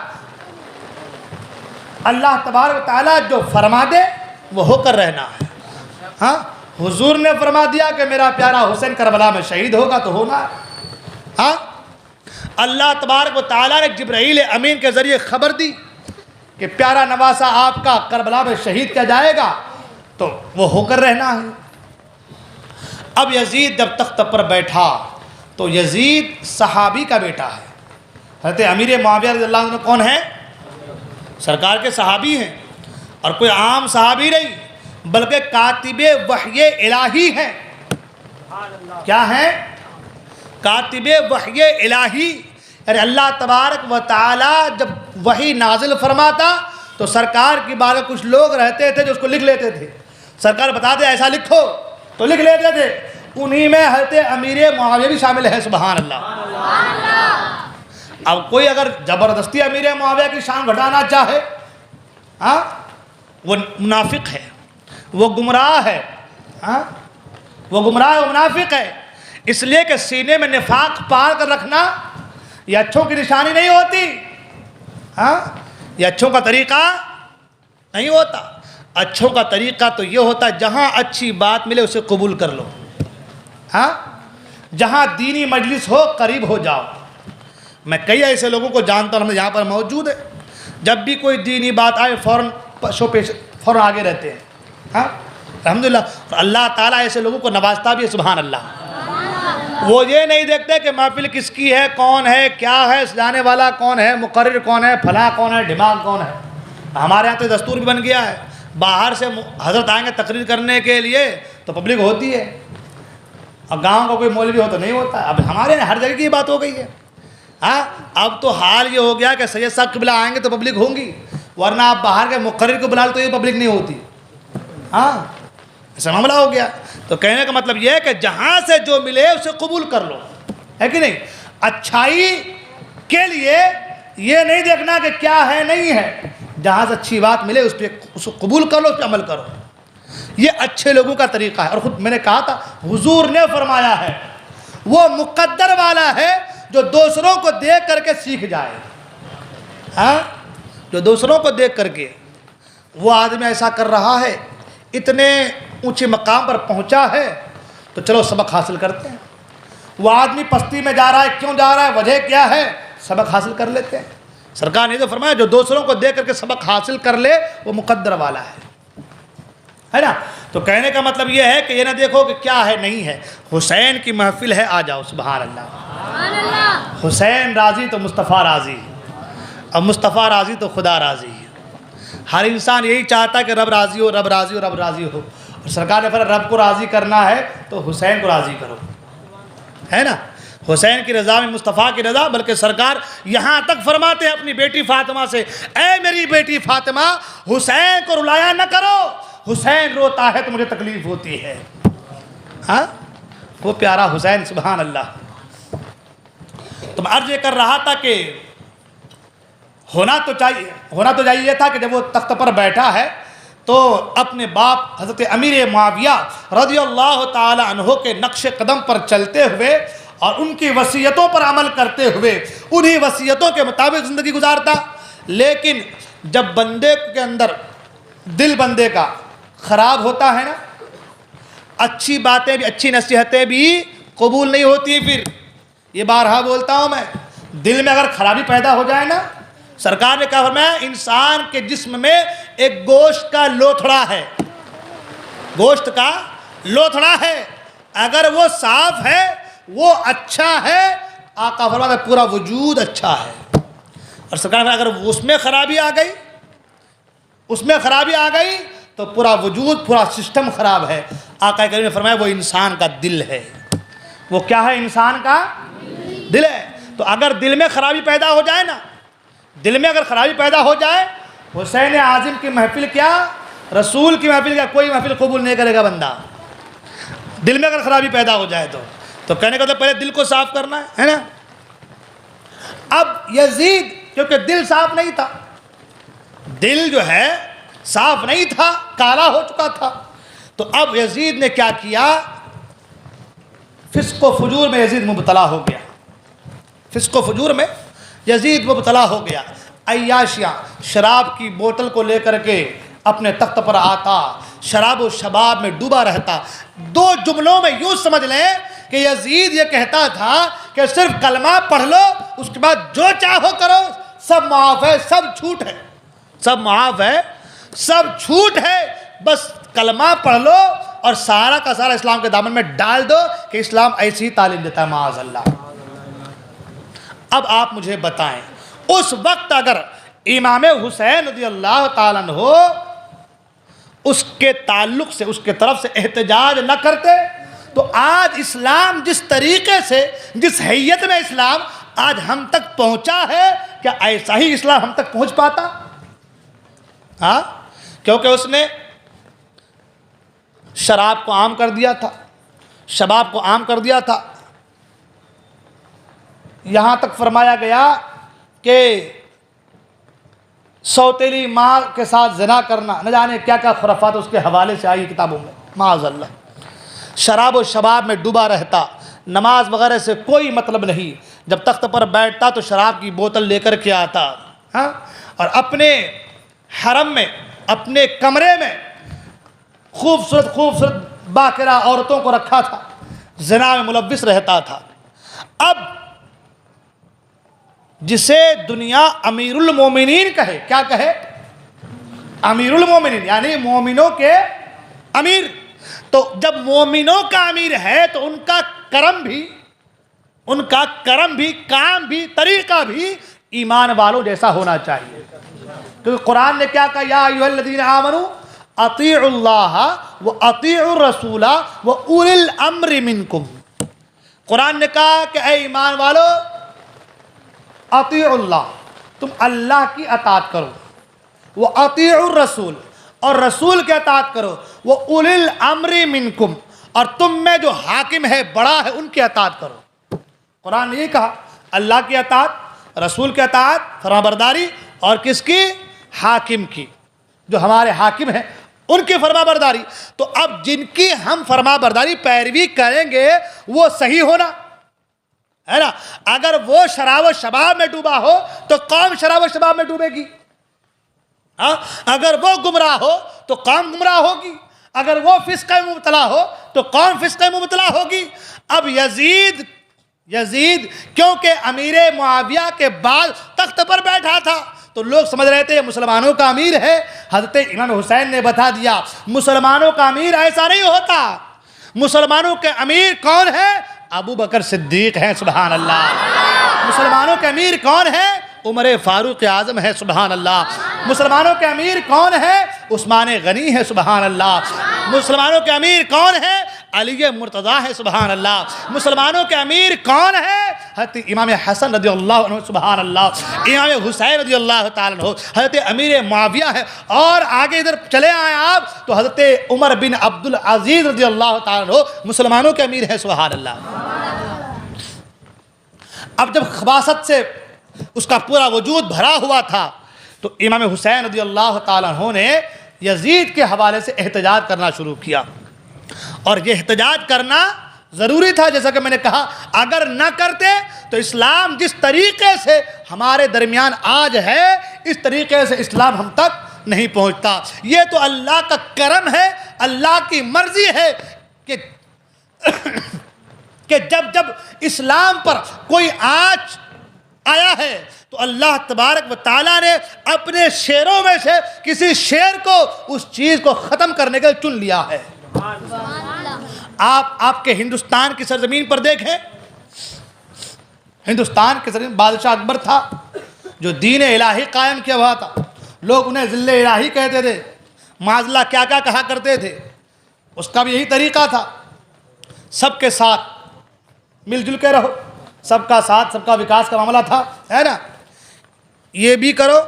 اللہ تبارک و تعالیٰ جو فرما دے وہ ہو کر رہنا ہے، ہاں۔ حضور نے فرما دیا کہ میرا پیارا حسین کربلا میں شہید ہوگا تو ہونا ہے، ہاں۔ اللہ تبارک و تعالیٰ نے جبرائیل امین کے ذریعے خبر دی کہ پیارا نواسا آپ کا کربلا میں شہید کیا جائے گا تو وہ ہو کر رہنا ہے۔ اب یزید جب تخت پر بیٹھا تو یزید صحابی کا بیٹا ہے۔ حضرت امیر معاویہ رضی اللہ عنہ کون ہیں؟ سرکار کے صحابی ہیں، اور کوئی عام صحابی نہیں بلکہ کاتب وحی الہی ہیں۔ کیا ہیں؟ کاتب وحی الہی، یعنی اللہ تبارک و تعالی جب وحی نازل فرماتا تو سرکار کی بارے کچھ لوگ رہتے تھے جو اس کو لکھ لیتے تھے، سرکار بتاتے ایسا لکھو تو لکھ لیتے تھے، انہی میں حضرت امیر معاویہ بھی شامل ہے، سبحان اللہ۔ اب کوئی اگر زبردستی امیر معاویہ کی شان گھٹانا چاہے، ہاں، وہ منافق ہے، وہ گمراہ ہے، ہاں، وہ گمراہ ہے، وہ منافق ہے۔ اس لیے کہ سینے میں نفاق پال کر رکھنا یہ اچھوں کی نشانی نہیں ہوتی، ہاں، یہ اچھوں کا طریقہ نہیں ہوتا۔ اچھوں کا طریقہ تو یہ ہوتا ہے جہاں اچھی بات ملے اسے قبول کر لو، ہاں، جہاں دینی مجلس ہو قریب ہو جاؤ۔ میں کئی ایسے لوگوں کو جانتا ہوں، ہم یہاں پر موجود ہے، جب بھی کوئی دینی بات آئے فوراً آگے رہتے ہیں، ہاں، الحمدللہ۔ اللہ تعالیٰ ایسے لوگوں کو نوازتا بھی ہے، سبحان اللہ۔ وہ یہ نہیں دیکھتے کہ محفل کس کی ہے، کون ہے، کیا ہے، سجانے والا کون ہے، مقرر کون ہے، فلاں کون ہے، دماغ کون ہے۔ ہمارے یہاں تو دستور بھی بن گیا ہے، باہر سے حضرت آئیں گے تقریر کرنے کے لیے تو پبلک ہوتی ہے، اب گاؤں کا کوئی مولوی ہو تو نہیں ہوتا۔ اب ہمارے یہاں ہر جگہ کی بات ہو گئی ہے، ہاں۔ اب تو حال یہ ہو گیا کہ سید صاحب قبلہ آئیں گے تو پبلک ہوں گی، ورنہ آپ باہر کے مقرر کو بلا لیں تو یہ پبلک نہیں ہوتی، ہاں، ایسا معاملہ ہو گیا۔ تو کہنے کا مطلب یہ ہے کہ جہاں سے جو ملے اسے قبول کر لو، ہے کہ نہیں۔ اچھائی کے لیے یہ نہیں دیکھنا کہ کیا ہے نہیں ہے، جہاں سے اچھی بات ملے اس پہ اسے قبول کر لو، اس پہ عمل کرو۔ یہ اچھے لوگوں کا طریقہ ہے۔ اور خود میں نے کہا تھا حضور نے فرمایا ہے وہ مقدر والا ہے جو دوسروں کو دیکھ کر کے سیکھ جائے، ہاں، جو دوسروں کو دیکھ کر کے، وہ آدمی ایسا کر رہا ہے، اتنے اونچے مقام پر پہنچا ہے تو چلو سبق حاصل کرتے ہیں۔ وہ آدمی پستی میں جا رہا ہے، کیوں جا رہا ہے، وجہ کیا ہے، سبق حاصل کر لیتے ہیں۔ سرکار نے تو فرمایا جو دوسروں کو دیکھ کر کے سبق حاصل کر لے وہ مقدر والا ہے نا۔ تو کہنے کا مطلب یہ ہے کہ یہ نہ دیکھو کہ کیا ہے نہیں ہے، حسین کی محفل ہے، آ جاؤ، سبحان اللہ۔ حسین راضی تو مصطفیٰ راضی، اور مصطفیٰ راضی تو خدا راضی۔ ہر انسان یہی چاہتا ہے کہ رب راضی ہو، رب راضی ہو، رب راضی ہو۔ اور سرکار نے فرمایا رب کو راضی کرنا ہے تو حسین کو راضی کرو، ہے نا۔ حسین کی رضا میں مصطفیٰ کی رضا، بلکہ سرکار یہاں تک فرماتے ہیں اپنی بیٹی فاطمہ سے، اے میری بیٹی فاطمہ حسین کو رلایا نہ کرو، حسین روتا ہے تو مجھے تکلیف ہوتی ہے۔ ہاں وہ پیارا حسین، سبحان اللہ۔ تو میں عرض یہ کر رہا تھا کہ ہونا تو چاہیے یہ تھا کہ جب وہ تخت پر بیٹھا ہے تو اپنے باپ حضرت امیر معاویہ رضی اللہ تعالی عنہ کے نقش قدم پر چلتے ہوئے اور ان کی وصیتوں پر عمل کرتے ہوئے انہی وصیتوں کے مطابق زندگی گزارتا۔ لیکن جب بندے کے اندر دل بندے کا خراب ہوتا ہے نا، اچھی باتیں بھی، اچھی نصیحتیں بھی قبول نہیں ہوتی۔ پھر یہ بارہا بولتا ہوں میں، دل میں اگر خرابی پیدا ہو جائے نا، سرکار نے کہا فرمایا انسان کے جسم میں ایک گوشت کا لوتھڑا ہے، گوشت کا لوتھڑا ہے، اگر وہ صاف ہے، وہ اچھا ہے، آقا فرماتا ہے پورا وجود اچھا ہے۔ اور سرکار نے اگر اس میں خرابی آ گئی تو پورا وجود، پورا سسٹم خراب ہے۔ آقا کریم نے فرمایا وہ انسان کا دل ہے۔ وہ کیا ہے؟ انسان کا دل ہے۔ تو اگر دل میں خرابی پیدا ہو جائے نا، دل میں اگر خرابی پیدا ہو جائے، حسین اعظم کی محفل کیا، رسول کی محفل کیا، کوئی محفل قبول نہیں کرے گا بندہ۔ دل میں اگر خرابی پیدا ہو جائے تو کہنے کا تو پہلے دل کو صاف کرنا ہے نا۔ اب یزید کیونکہ دل صاف نہیں تھا، دل جو ہے صاف نہیں تھا، کالا ہو چکا تھا، تو اب یزید نے کیا کیا، فسق و فجور میں یزید مبتلا ہو گیا، فسق و فجور میں یزید مبتلا ہو گیا۔ عیاشیاں، شراب کی بوتل کو لے کر کے اپنے تخت پر آتا، شراب و شباب میں ڈوبا رہتا۔ دو جملوں میں یوں سمجھ لیں کہ یزید یہ کہتا تھا کہ صرف کلمہ پڑھ لو، اس کے بعد جو چاہو کرو، سب معاف ہے، سب چھوٹ ہے، سب معاف ہے، سب چھوٹ ہے، بس کلمہ پڑھ لو اور سارا کا سارا اسلام کے دامن میں ڈال دو کہ اسلام ایسی ہی تعلیم دیتا ہے، معاذ اللہ۔ اب آپ مجھے بتائیں اس وقت اگر امام حسین رضی اللہ تعالیٰ عنہ اس کے تعلق سے، اس کے طرف سے احتجاج نہ کرتے تو آج اسلام جس طریقے سے، جس حیت میں اسلام آج ہم تک پہنچا ہے، کیا ایسا ہی اسلام ہم تک پہنچ پاتا؟ ہاں، کیونکہ اس نے شراب کو عام کر دیا تھا، شباب کو عام کر دیا تھا، یہاں تک فرمایا گیا کہ سوتیلی ماں کے ساتھ زنا کرنا، نہ جانے کیا کیا خرافات اس کے حوالے سے آئی کتابوں میں، معاذ اللہ۔ شراب و شباب میں ڈوبا رہتا، نماز وغیرہ سے کوئی مطلب نہیں، جب تخت پر بیٹھتا تو شراب کی بوتل لے کر کے آتا، ہاں، اور اپنے حرم میں، اپنے کمرے میں خوبصورت باقرہ عورتوں کو رکھا تھا، زنا میں ملوث رہتا تھا۔ اب جسے دنیا امیر المومنین کہے، کیا کہے؟ امیر المومنین، یعنی مومنوں کے امیر۔ تو جب مومنوں کا امیر ہے تو ان کا کرم بھی، کام بھی، طریقہ بھی ایمان والوں جیسا ہونا چاہیے، کیونکہ قرآن نے کیا کہا، یا ایھا الذین آمنوا اطیعوا اللہ و اطیعوا الرسول و اولی الامر منکم۔ قرآن نے کہا کہ اے ایمان والو، اطیعوا اللہ، تم اللہ کی اطاعت کرو، وہ اطیعوا الرسول، اور رسول کی اطاعت کرو، وہ اولی الامر منکم، اور تم میں جو حاکم ہے، بڑا ہے، ان کی اطاعت کرو۔ قرآن نے یہ کہا، اللہ کی اطاعت، رسول کی اطاعت، فرمانبرداری، اور کس کی؟ حاکم کی، جو ہمارے حاکم ہیں ان کی فرمانبرداری۔ تو اب جن کی ہم فرمانبرداری پیروی کریں گے وہ صحیح ہونا ہے نا۔ اگر وہ شراب و شباب میں ڈوبا ہو تو قوم شراب و شباب میں ڈوبے گی، اگر وہ گمراہ ہو تو قوم گمراہ ہوگی، اگر وہ فسق میں مبتلا ہو تو قوم فسق میں مبتلا ہوگی۔ اب یزید کیونکہ امیر معاویہ کے بعد تخت پر بیٹھا تھا تو لوگ سمجھ رہے تھے یہ مسلمانوں کا امیر ہے۔ حضرت امام حسین نے بتا دیا مسلمانوں کا امیر ایسا نہیں ہوتا، مسلمانوں کے امیر کون ہے؟ ابو بکر صدیق ہیں، سبحان اللہ۔ مسلمانوں کے امیر کون ہے؟ عمر فاروق اعظم ہے، سبحان اللہ۔ مسلمانوں کے امیر کون ہے؟ عثمان غنی ہے، سبحان اللہ۔ مسلمانوں کے امیر کون ہے؟ علی مرتضیٰ ہے، سبحان اللہ۔ مسلمانوں کے امیر کون ہے؟ حضرت امام حسن رضی اللہ عنہ، سبحان اللہ۔ امام حسین رضی اللہ تعالیٰ عنہ، حضرت امیر معاویہ ہے۔ اور آگے ادھر چلے آئیں آپ تو حضرت عمر بن عبد العزیز رضی اللہ تعالیٰ عنہ مسلمانوں کے امیر ہیں، سبحان اللہ۔ اب جب خباثت سے اس کا پورا وجود بھرا ہوا تھا تو امام حسین رضی اللہ تعالیٰ عنہ نے یزید کے حوالے سے احتجاج کرنا شروع کیا، اور یہ احتجاج کرنا ضروری تھا۔ جیسا کہ میں نے کہا، اگر نہ کرتے تو اسلام جس طریقے سے ہمارے درمیان آج ہے، اس طریقے سے اسلام ہم تک نہیں پہنچتا۔ یہ تو اللہ کا کرم ہے، اللہ کی مرضی ہے کہ جب اسلام پر کوئی آنچ آیا ہے تو اللہ تبارک و تعالیٰ نے اپنے شیروں میں سے کسی شیر کو اس چیز کو ختم کرنے کے لیے چن لیا ہے۔ آپ کے ہندوستان کی سرزمین پر دیکھیں، ہندوستان کی سرزمین بادشاہ اکبر تھا جو دین الہی قائم کیا ہوا تھا۔ لوگ انہیں ذل الہی کہتے تھے، معاذ اللہ کیا کیا کہا کرتے تھے۔ اس کا بھی یہی طریقہ تھا، سب کے ساتھ مل جل کے رہو، سب کا ساتھ سب کا وکاس کا معاملہ تھا، ہے نا۔ یہ بھی کرو،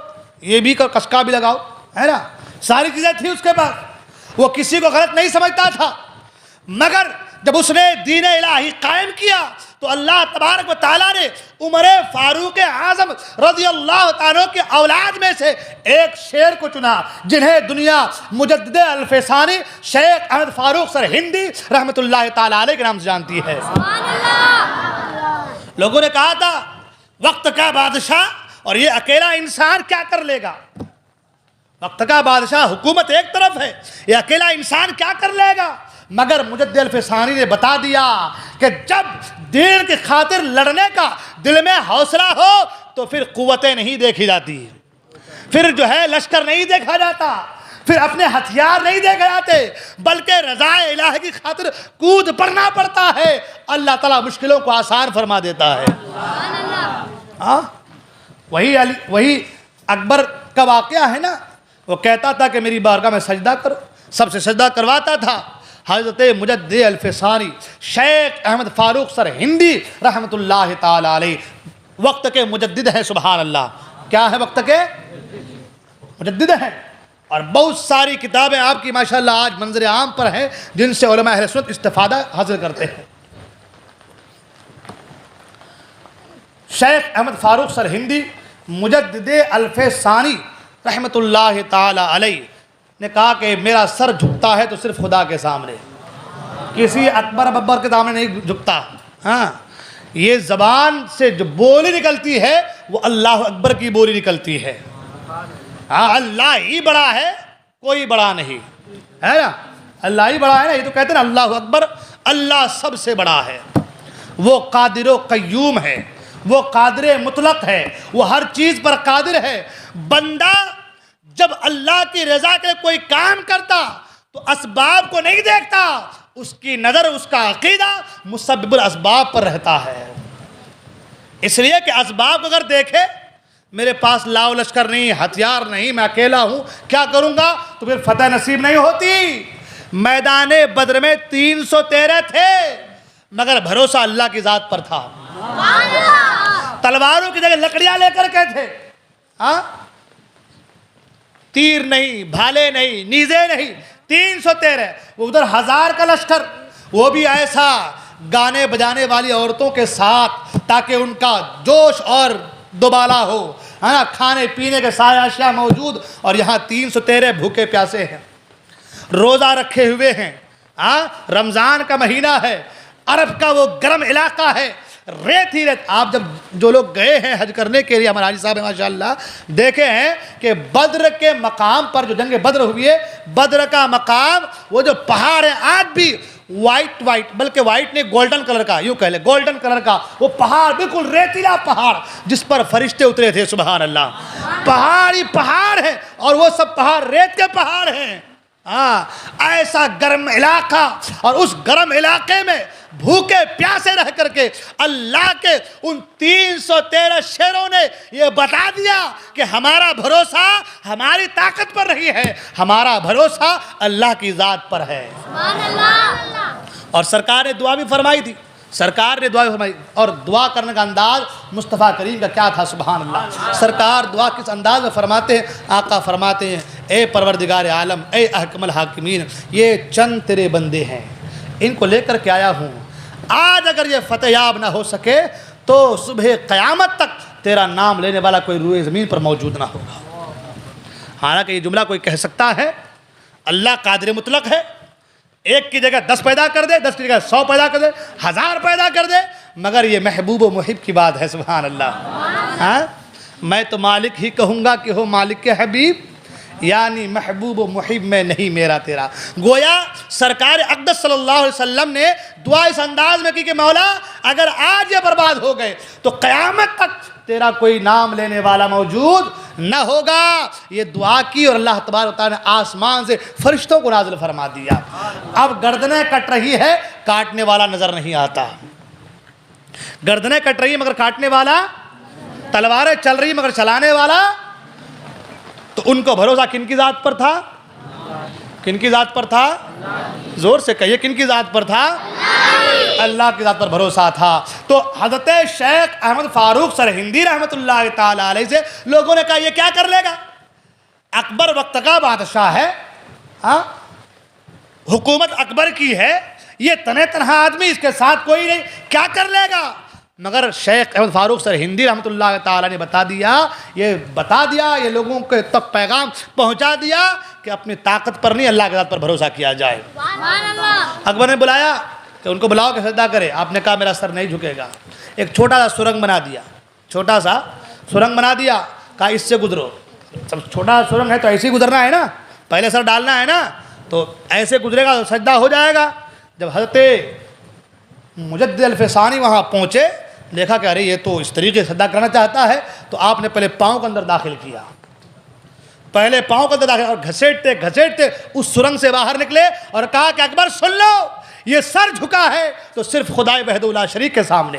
یہ بھی کرو، کشکا بھی لگاؤ، ہے نا۔ ساری چیزیں تھیں اس کے پاس، وہ کسی کو غلط نہیں سمجھتا تھا۔ مگر جب اس نے دین الہی قائم کیا تو اللہ تبارک و تعالیٰ نے عمر فاروق اعظم رضی اللہ تعالیٰ کے اولاد میں سے ایک شیر کو چنا، جنہیں دنیا مجدد الفسانی شیخ احمد فاروق سرہندی رحمۃ اللہ تعالیٰ علیہ کے نام سے جانتی ہے۔ لوگوں نے کہا تھا وقت کا بادشاہ اور یہ اکیلا انسان کیا کر لے گا؟ وقت کا بادشاہ، حکومت ایک طرف ہے، یہ اکیلا انسان کیا کر لے گا؟ مگر مجدد الفسانی نے بتا دیا کہ جب دین کی خاطر لڑنے کا دل میں حوصلہ ہو تو پھر قوتیں نہیں دیکھی جاتی، پھر جو ہے لشکر نہیں دیکھا جاتا، پھر اپنے ہتھیار نہیں دیکھے جاتے، بلکہ رضا الہی کی خاطر کود پڑنا پڑتا ہے۔ اللہ تعالیٰ مشکلوں کو آسان فرما دیتا ہے۔ ہاں، وہی اکبر کا واقعہ ہے نا، وہ کہتا تھا کہ میری بارگاہ میں سجدہ کرو، سب سے سجدہ کرواتا تھا۔ حضرت مجدد الفسانی شیخ احمد فاروق سرہندی رحمۃ اللہ تعالی علیہ وقت کے مجدد ہیں، سبحان اللہ۔ کیا ہے؟ وقت کے مجدد ہیں، اور بہت ساری کتابیں آپ کی ماشاءاللہ آج منظر عام پر ہیں جن سے علماء اہل سنت استفادہ حاصل کرتے ہیں۔ شیخ احمد فاروق سرہندی مجدد الفسانی رحمۃ اللہ تعالی علیہ نے کہا کہ میرا سر جھکتا ہے تو صرف خدا کے سامنے، کسی اکبر ببر کے سامنے نہیں جھکتا۔ ہاں، یہ زبان سے جو بولی نکلتی ہے وہ اللہ اکبر کی بولی نکلتی ہے۔ ہاں، اللہ ہی بڑا ہے، کوئی بڑا نہیں، ہے نا۔ اللہ ہی بڑا ہے نا، یہ تو کہتے ہیں نا اللہ اکبر، اللہ سب سے بڑا ہے۔ وہ قادر و قیوم ہے، وہ قادر مطلق ہے، وہ ہر چیز پر قادر ہے۔ بندہ جب اللہ کی رضا کے کوئی کام کرتا تو اسباب کو نہیں دیکھتا، اس کی نظر، اس کا عقیدہ مسبب الاسباب پر رہتا ہے۔ اس لیے کہ اسباب اگر دیکھے، میرے پاس لاؤ لشکر نہیں، ہتھیار نہیں، میں اکیلا ہوں، کیا کروں گا؟ تو پھر فتح نصیب نہیں ہوتی۔ میدان بدر میں 313 تھے مگر بھروسہ اللہ کی ذات پر تھا۔ تلواروں کی جگہ لکڑیاں لے کر کے تھے، ہاں، تیر نہیں، بھالے نہیں، نیزے نہیں، 313۔ وہ ادھر 1000 کا لشکر، وہ بھی ایسا گانے بجانے والی عورتوں کے ساتھ تاکہ ان کا جوش اور دوبالا ہو، ہے نا، کھانے پینے کے سارے اشیاء موجود، اور یہاں 313 بھوکے پیاسے ہیں، روزہ رکھے ہوئے ہیں۔ ہاں، رمضان کا مہینہ ہے، عرب کا وہ گرم علاقہ ہے، ریت ہی ریت۔ آپ جب جو لوگ گئے ہیں حج کرنے کے لیے، ہمارے حاجی صاحب ماشاءاللہ دیکھے ہیں کہ بدر کے مقام پر جو جنگ بدر ہوئی ہے، بدر کا مقام، وہ جو پہاڑ ہے آج بھی وائٹ بلکہ وائٹ نہیں، گولڈن کلر کا، یوں کہہ لیں گولڈن کلر کا وہ پہاڑ، بالکل ریتیلا پہاڑ جس پر فرشتے اترے تھے، سبحان اللہ۔ پہاڑ ہی پہاڑ ہیں، اور وہ سب پہاڑ ریت کے پہاڑ ہیں۔ ہاں، ایسا گرم علاقہ، اور اس گرم علاقے میں بھوکے پیاسے رہ کر کے اللہ کے ان 313 شیروں نے یہ بتا دیا کہ ہمارا بھروسہ ہماری طاقت پر نہیں ہے، ہمارا بھروسہ اللہ کی ذات پر ہے۔ اور سرکار نے دعا بھی فرمائی تھی، سرکار نے دعا بھی فرمائی، اور دعا کرنے کا انداز مصطفیٰ کریم کا کیا تھا، سبحان اللہ۔ سرکار دعا کس انداز میں فرماتے ہیں؟ آقا فرماتے ہیں اے پروردگار عالم، اے احکم الحاکمین، یہ چند تیرے بندے ہیں، ان کو لے کر کے آیا ہوں، آج اگر یہ فتح یاب نہ ہو سکے تو صبح قیامت تک تیرا نام لینے والا کوئی روئے زمین پر موجود نہ ہوگا۔ حالانکہ یہ جملہ کوئی کہہ سکتا ہے؟ اللہ قادر مطلق ہے، ایک کی جگہ 10 پیدا کر دے، 10 کی جگہ 100 پیدا کر دے، 1000 پیدا کر دے، مگر یہ محبوب و محب کی بات ہے، سبحان اللہ۔ ہاں، میں تو مالک ہی کہوں گا کہ ہو مالک کے حبیب، یعنی محبوب و محب میں نہیں میرا تیرا۔ گویا سرکار اقدس صلی اللہ علیہ وسلم نے دعا اس انداز میں کی کہ مولا اگر آج یہ برباد ہو گئے تو قیامت تک تیرا کوئی نام لینے والا موجود نہ ہوگا۔ یہ دعا کی اور اللہ تبارک و تعالیٰ نے آسمان سے فرشتوں کو نازل فرما دیا۔ اب گردنیں کٹ رہی ہے، کاٹنے والا نظر نہیں آتا۔ گردنیں کٹ رہی ہے مگر کاٹنے والا، تلواریں چل رہی مگر چلانے والا، تو ان کو بھروسہ کن کی ذات پر تھا؟ کن کی ذات پر تھا؟ زور سے کہیے، کن کی ذات پر تھا؟ اللہ کی ذات پر بھروسہ تھا۔ تو حضرت شیخ احمد فاروق سرہندی رحمۃ اللہ تعالیٰ علیہ سے لوگوں نے کہا یہ کیا کر لے گا؟ اکبر وقت کا بادشاہ ہے، ہاں حکومت اکبر کی ہے، یہ تنہ تنہا آدمی، اس کے ساتھ کوئی نہیں، کیا کر لے گا؟ مگر شیخ احمد فاروق سرہندی رحمۃ اللہ تعالیٰ نے بتا دیا یہ لوگوں کے تک پیغام پہنچا دیا کہ اپنی طاقت پر نہیں اللہ کی ذات پر بھروسہ کیا جائے۔ اکبر نے بلایا کہ ان کو بلاؤ کہ سجدہ کرے، آپ نے کہا میرا سر نہیں جھکے گا۔ ایک چھوٹا سا سرنگ بنا دیا، چھوٹا سا سرنگ بنا دیا، کہا اس سے گزرو۔ سب چھوٹا سرنگ ہے تو ایسے ہی گزرنا ہے نا، پہلے سر ڈالنا ہے نا، تو ایسے گزرے گا تو سجدہ ہو جائے گا۔ جب حضرت مجدد الفسانی وہاں پہنچے، دیکھا کہ ارے یہ تو اس طریقے سے سجدہ کرنا چاہتا ہے، تو آپ نے پہلے پاؤں کے اندر داخل کیا، پہلے پاؤں کے اندر داخل اور گھسیٹتے گھسیٹتے اس سرنگ سے باہر نکلے اور کہا کہ اکبر سن لو، یہ سر جھکا ہے تو صرف خدائے وحدہ لا شریک کے سامنے،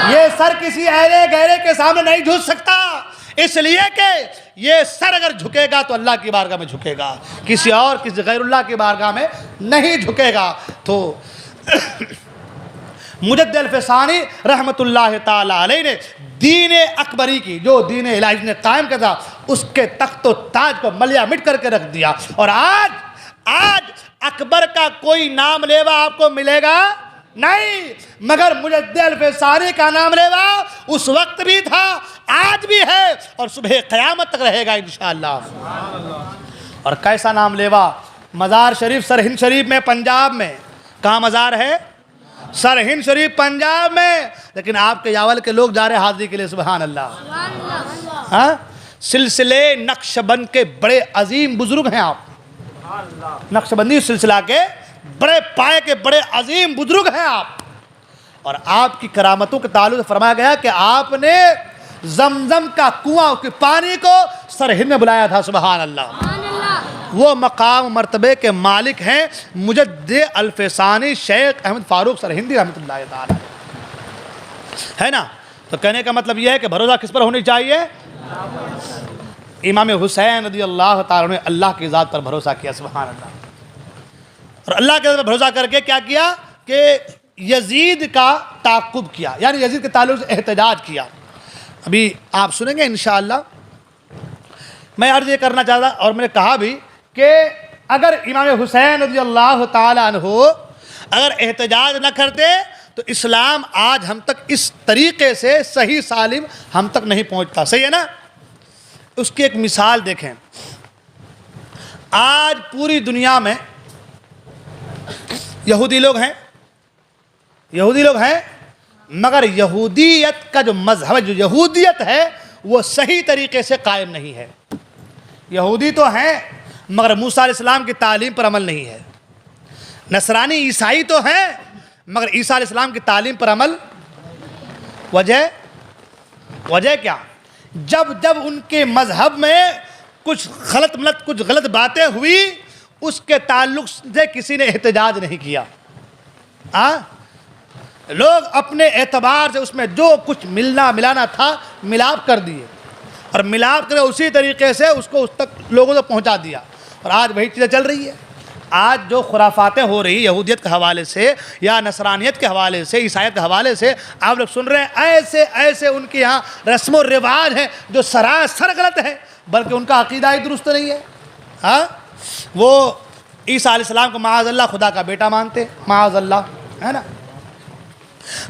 یہ سر کسی ایرے گہرے کے سامنے نہیں جھک سکتا، اس لیے کہ یہ سر اگر جھکے گا تو اللہ کی بارگاہ میں جھکے گا، کسی غیر اللہ کی بارگاہ میں نہیں جھکے گا۔ تو مجدد الفسانی رحمۃ اللہ تعالیٰ علیہ نے دین اکبری کی، جو دین الہی نے قائم کیا تھا، اس کے تخت و تاج کو ملیا مٹ کر کے رکھ دیا، اور آج اکبر کا کوئی نام لیوا آپ کو ملے گا نہیں، مگر مجدد الفسانی کا نام لیوا اس وقت بھی تھا، آج بھی ہے، اور صبح قیامت تک رہے گا انشاءاللہ۔ اور کیسا نام لیوا؟ مزار شریف سرہند شریف میں، پنجاب میں، کہاں مزار ہے؟ سرہند شریف پنجاب میں، لیکن آپ کے یاول کے لوگ جا رہے حاضری کے لیے، سبحان اللہ۔ ہاں، سلسلے نقش بند کے بڑے عظیم بزرگ ہیں آپ، نقش بندی سلسلہ کے بڑے پائے کے بڑے عظیم بزرگ ہیں آپ، اور آپ کی کرامتوں کے تعلق سے فرمایا گیا کہ آپ نے زمزم کا کنواں کے پانی کو سرہند میں بلایا تھا، سبحان اللہ۔ وہ مقام مرتبے کے مالک ہیں مجدد الفسانی شیخ احمد فاروق سرہندی رحمۃ اللہ تعالیٰ، ہے نا؟ تو کہنے کا مطلب یہ ہے کہ بھروسہ کس پر ہونی چاہیے؟ امام حسین رضی اللہ تعالیٰ نے اللہ کی ذات پر بھروسہ کیا، سبحان اللہ، اور اللہ کے ذات پر بھروسہ کر کے کیا کیا کہ یزید کا تعاقب کیا، یعنی یزید کے تعلق سے احتجاج کیا۔ ابھی آپ سنیں گے انشاءاللہ۔ میں عرض یہ کرنا چاہتا، اور میں نے کہا بھی کہ اگر امام حسین رضی اللہ تعالیٰ عنہ اگر احتجاج نہ کرتے تو اسلام آج ہم تک اس طریقے سے صحیح سالم ہم تک نہیں پہنچتا، صحیح ہے نا؟ اس کی ایک مثال دیکھیں، آج پوری دنیا میں یہودی لوگ ہیں، مگر یہودیت کا جو مذہب، جو یہودیت ہے وہ صحیح طریقے سے قائم نہیں ہے۔ یہودی تو ہیں مگر موسیٰ علیہ السلام کی تعلیم پر عمل نہیں ہے، نصرانی عیسائی تو ہیں مگر عیسیٰ علیہ السلام کی تعلیم پر عمل، وجہ کیا؟ جب ان کے مذہب میں کچھ غلط باتیں ہوئی، اس کے تعلق سے کسی نے احتجاج نہیں کیا، لوگ اپنے اعتبار سے اس میں جو کچھ ملانا تھا ملاپ کر دیے، اور ملاپ کرے اسی طریقے سے اس کو اس تک لوگوں سے پہنچا دیا، اور آج وہی چیزیں چل رہی ہے۔ آج جو خرافاتیں ہو رہی یہودیت کے حوالے سے یا نصرانیت کے حوالے سے عیسائیت کے حوالے سے آپ لوگ سن رہے ہیں، ایسے ایسے ان کے یہاں رسم و رواج ہیں جو سراسر غلط ہے، بلکہ ان کا عقیدہ ہی درست نہیں ہے۔ ہاں، وہ عیسیٰ علیہ السلام کو معاذ اللہ خدا کا بیٹا مانتے، معاذ اللہ، ہے نا۔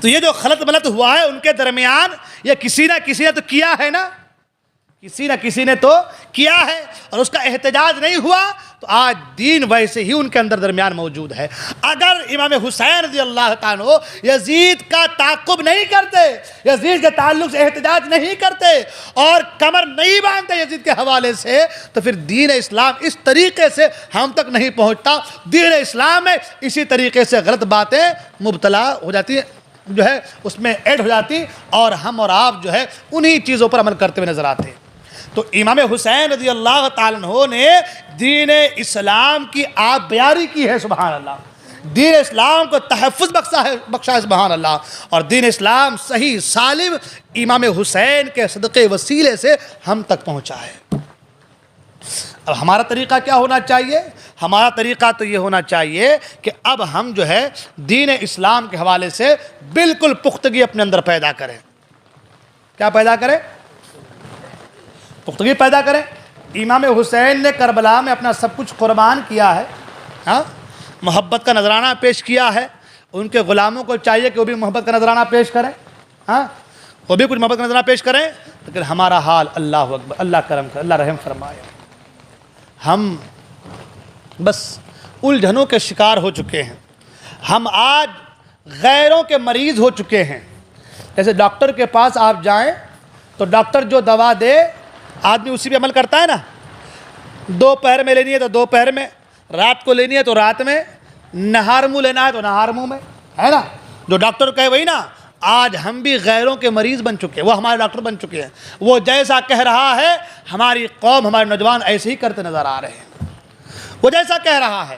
تو یہ جو خلط ملط ہوا ہے ان کے درمیان، یہ کسی نہ کسی نے تو کیا ہے نا، کسی نہ کسی نے تو کیا ہے، اور اس کا احتجاج نہیں ہوا تو آج دین ویسے ہی ان کے اندر درمیان موجود ہے۔ اگر امام حسین رضی اللہ تعالیٰ عنہ یزید کا تعاقب نہیں کرتے، یزید کے تعلق سے احتجاج نہیں کرتے اور کمر نہیں باندھتے یزید کے حوالے سے، تو پھر دین اسلام اس طریقے سے ہم تک نہیں پہنچتا۔ دین اسلام میں اسی طریقے سے غلط باتیں مبتلا ہو جاتی ہیں، جو ہے اس میں ایڈ ہو جاتی، اور ہم اور آپ جو ہے انہی چیزوں پر عمل کرتے ہوئے نظر آتے ہیں۔ تو امام حسین رضی اللہ تعالیٰ عنہ نے دین اسلام کی آپ بیاری کی ہے، سبحان اللہ، دین اسلام کو تحفظ بخشا ہے، سبحان اللہ، اور دین اسلام صحیح سالم امام حسین کے صدقے وسیلے سے ہم تک پہنچا ہے۔ اب ہمارا طریقہ کیا ہونا چاہیے؟ ہمارا طریقہ تو یہ ہونا چاہیے کہ اب ہم جو ہے دین اسلام کے حوالے سے بالکل پختگی اپنے اندر پیدا کریں۔ کیا پیدا کریں؟ پختگی پیدا کریں۔ امام حسین نے کربلا میں اپنا سب کچھ قربان کیا ہے، ہاں، محبت کا نذرانہ پیش کیا ہے۔ ان کے غلاموں کو چاہیے کہ وہ بھی محبت کا نذرانہ پیش کریں، ہاں، وہ بھی کچھ محبت کا نذرانہ پیش کریں، لیکن ہمارا حال اللہ اکبر، اللہ کرم کر، اللہ رحم فرمائے، ہم بس الجھنوں کے شکار ہو چکے ہیں۔ ہم آج غیروں کے مریض ہو چکے ہیں۔ جیسے ڈاکٹر کے پاس آپ جائیں تو ڈاکٹر جو دوا دے آدمی اسی پہ عمل کرتا ہے نا، دوپہر میں لینی ہے تو دوپہر میں، رات کو لینی ہے تو رات میں، نہار منہ لینا ہے تو نہار منہ میں، ہے نا، جو ڈاکٹر کہے وہی نا۔ آج ہم بھی غیروں کے مریض بن چکے ہیں، وہ ہمارے ڈاکٹر بن چکے ہیں۔ وہ جیسا کہہ رہا ہے ہماری قوم، ہمارے نوجوان ایسے ہی کرتے نظر آ رہے ہیں۔ وہ جیسا کہہ رہا ہے،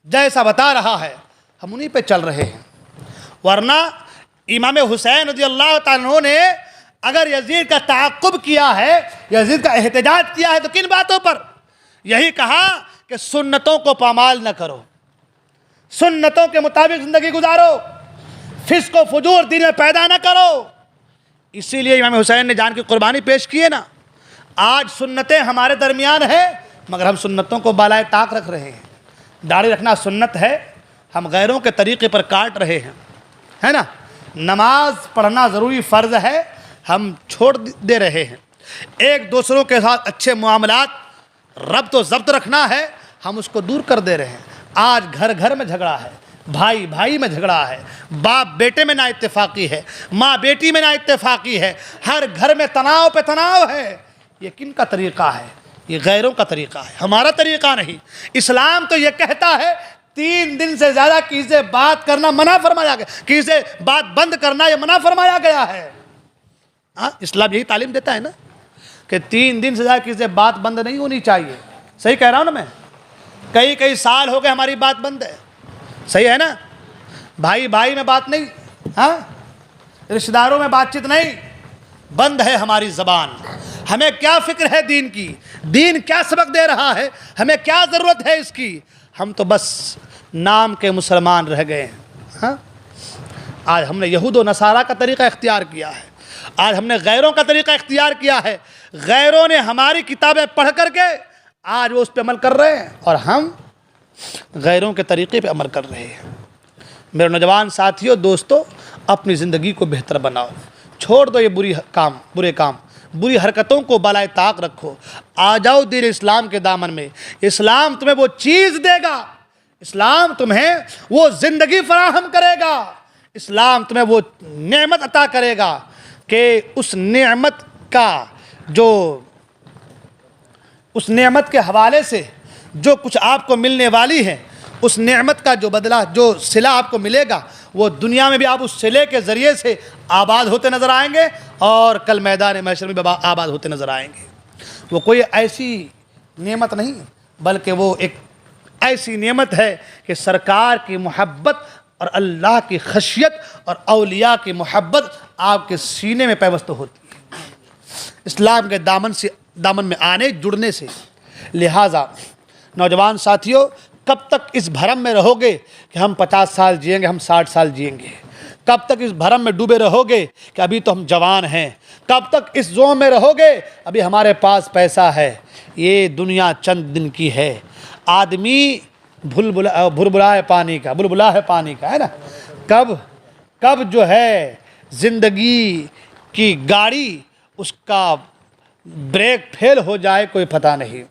جیسا بتا رہا ہے، ہم انہی پہ چل رہے ہیں۔ ورنہ امام حسین رضی اللہ تعالیٰ عنہ نے اگر یزید کا تعاقب کیا ہے، یزید کا احتجاج کیا ہے، تو کن باتوں پر؟ یہی کہا کہ سنتوں کو پامال نہ کرو، سنتوں کے مطابق زندگی گزارو، فسق و فجور دین میں پیدا نہ کرو۔ اسی لیے امام حسین نے جان کی قربانی پیش کی ہے نا۔ آج سنتیں ہمارے درمیان ہیں مگر ہم سنتوں کو بالائے طاق رکھ رہے ہیں۔ داڑھی رکھنا سنت ہے، ہم غیروں کے طریقے پر کاٹ رہے ہیں، ہے نا۔ نماز پڑھنا ضروری فرض ہے، ہم چھوڑ دے رہے ہیں۔ ایک دوسروں کے ساتھ اچھے معاملات ربط و ضبط رکھنا ہے، ہم اس کو دور کر دے رہے ہیں۔ آج گھر گھر میں جھگڑا ہے، بھائی بھائی میں جھگڑا ہے، باپ بیٹے میں نا اتفاقی ہے، ماں بیٹی میں نا اتفاقی ہے، ہر گھر میں تناؤ پہ تناؤ ہے۔ یہ کن کا طریقہ ہے؟ یہ غیروں کا طریقہ ہے، ہمارا طریقہ نہیں۔ اسلام تو یہ کہتا ہے 3 دن سے زیادہ کسی سے بات کرنا منع فرمایا گیا، کسی سے بات بند کرنا یہ منع فرمایا گیا ہے۔ ہاں، اسلام یہی تعلیم دیتا ہے نا کہ 3 دن سے زیادہ کسی سے بات بند نہیں ہونی چاہیے۔ صحیح کہہ رہا ہوں نا میں؟ کئی سال ہو گئے ہماری بات بند ہے، صحیح ہے نا؟ بھائی بھائی میں بات نہیں، ہاں، رشتہ داروں میں بات چیت نہیں، بند ہے ہماری زبان۔ ہمیں کیا فکر ہے دین کی؟ دین کیا سبق دے رہا ہے؟ ہمیں کیا ضرورت ہے اس کی؟ ہم تو بس نام کے مسلمان رہ گئے ہیں۔ ہاں، آج ہم نے یہود و نصارہ کا طریقہ اختیار کیا ہے، آج ہم نے غیروں کا طریقہ اختیار کیا ہے۔ غیروں نے ہماری کتابیں پڑھ کر کے آج وہ اس پہ عمل کر رہے ہیں، اور ہم غیروں کے طریقے پہ عمل کر رہے ہیں۔ میرے نوجوان ساتھیوں، دوستو، اپنی زندگی کو بہتر بناؤ، چھوڑ دو یہ برے کام، بری حرکتوں کو بالائے طاق رکھو، آ جاؤ دین اسلام کے دامن میں۔ اسلام تمہیں وہ چیز دے گا، اسلام تمہیں وہ زندگی فراہم کرے گا، اسلام تمہیں وہ نعمت عطا کرے گا کہ اس نعمت کے حوالے سے جو کچھ آپ کو ملنے والی ہے، اس نعمت کا جو بدلہ، جو صلہ آپ کو ملے گا، وہ دنیا میں بھی آپ اس صلے کے ذریعے سے آباد ہوتے نظر آئیں گے، اور کل میدان محشر میں بھی آباد ہوتے نظر آئیں گے۔ وہ کوئی ایسی نعمت نہیں، بلکہ وہ ایک ایسی نعمت ہے کہ سرکار کی محبت اور اللہ کی خشیت اور اولیاء کی محبت آپ کے سینے میں پیوست ہوتی ہے اسلام کے دامن میں آنے جڑنے سے۔ لہٰذا نوجوان ساتھیوں، کب تک اس بھرم میں رہو گے کہ ہم 50 سال جئیں گے، ہم 60 سال جئیں گے؟ کب تک اس بھرم میں ڈوبے رہو گے کہ ابھی تو ہم جوان ہیں؟ کب تک اس زوم میں رہو گے ابھی ہمارے پاس پیسہ ہے؟ یہ دنیا چند دن کی ہے۔ آدمی بھلبلا ہے پانی کا، ہے نا؟ کب جو ہے زندگی کی گاڑی اس کا بریک فیل ہو جائے کوئی پتہ نہیں،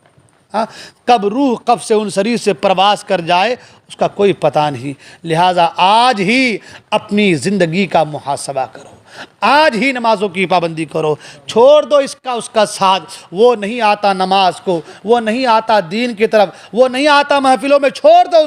ہاں؟ کب روح قبض سے ان شریر سے پرواز کر جائے اس کا کوئی پتہ نہیں۔ لہٰذا آج ہی اپنی زندگی کا محاسبہ کرو، آج ہی نمازوں کی پابندی کرو، چھوڑ دو اس کا ساتھ۔ وہ نہیں آتا نماز کو، وہ نہیں آتا دین کی طرف، وہ نہیں آتا محفلوں میں، چھوڑ دو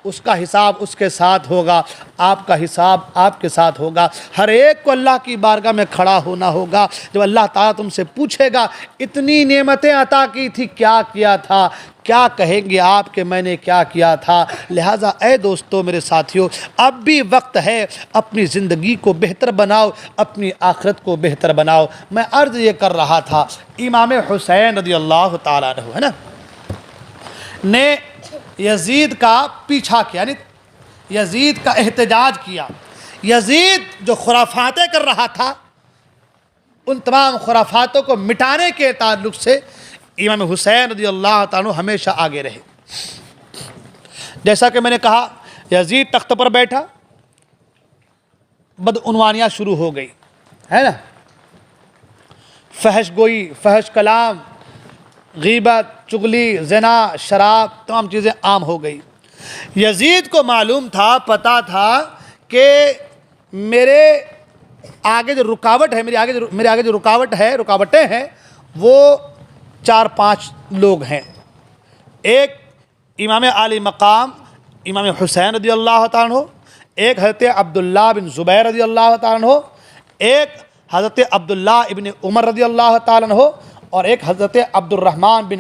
اس کا حساب اس کے ساتھ ہوگا، آپ کا حساب آپ کے ساتھ ہوگا۔ ہر ایک کو اللہ کی بارگاہ میں کھڑا ہونا ہوگا جب اللہ تعالیٰ تم سے پوچھے گا اتنی نعمتیں عطا کی تھی، کیا کیا تھا؟ کیا کہیں گے آپ کہ میں نے کیا کیا تھا؟ لہٰذا اے دوستو، میرے ساتھیوں، اب بھی وقت ہے، اپنی زندگی کو بہتر بناؤ، اپنی آخرت کو بہتر بناؤ۔ میں عرض یہ کر رہا تھا، امام حسین رضی اللہ تعالیٰ عنہ، ہے نا، نے یزید کا پیچھا کیا، یعنی یزید کا احتجاج کیا۔ یزید جو خرافاتیں کر رہا تھا، ان تمام خرافاتوں کو مٹانے کے تعلق سے امام حسین رضی اللہ تعالیٰ عنہ ہمیشہ آگے رہے۔ جیسا کہ میں نے کہا، یزید تخت پر بیٹھا، بدعنوانیاں شروع ہو گئی، ہے نا؟ فحش گوئی، فحش کلام، غیبت، چغلی، زنا، شراب، تمام چیزیں عام ہو گئی۔ یزید کو معلوم تھا، پتہ تھا کہ میرے آگے جو رکاوٹ ہے، میرے آگے جو رکاوٹیں ہیں وہ 4-5 لوگ ہیں۔ ایک امام عالی مقام امام حسین رضی اللہ تعالیٰ عنہ، ایک حضرت عبداللہ بن زبیر رضی اللہ تعالیٰ عنہ، ایک حضرت عبداللہ ابن عمر رضی اللہ تعالیٰ عنہ، اور ایک حضرت عبد الرحمن بن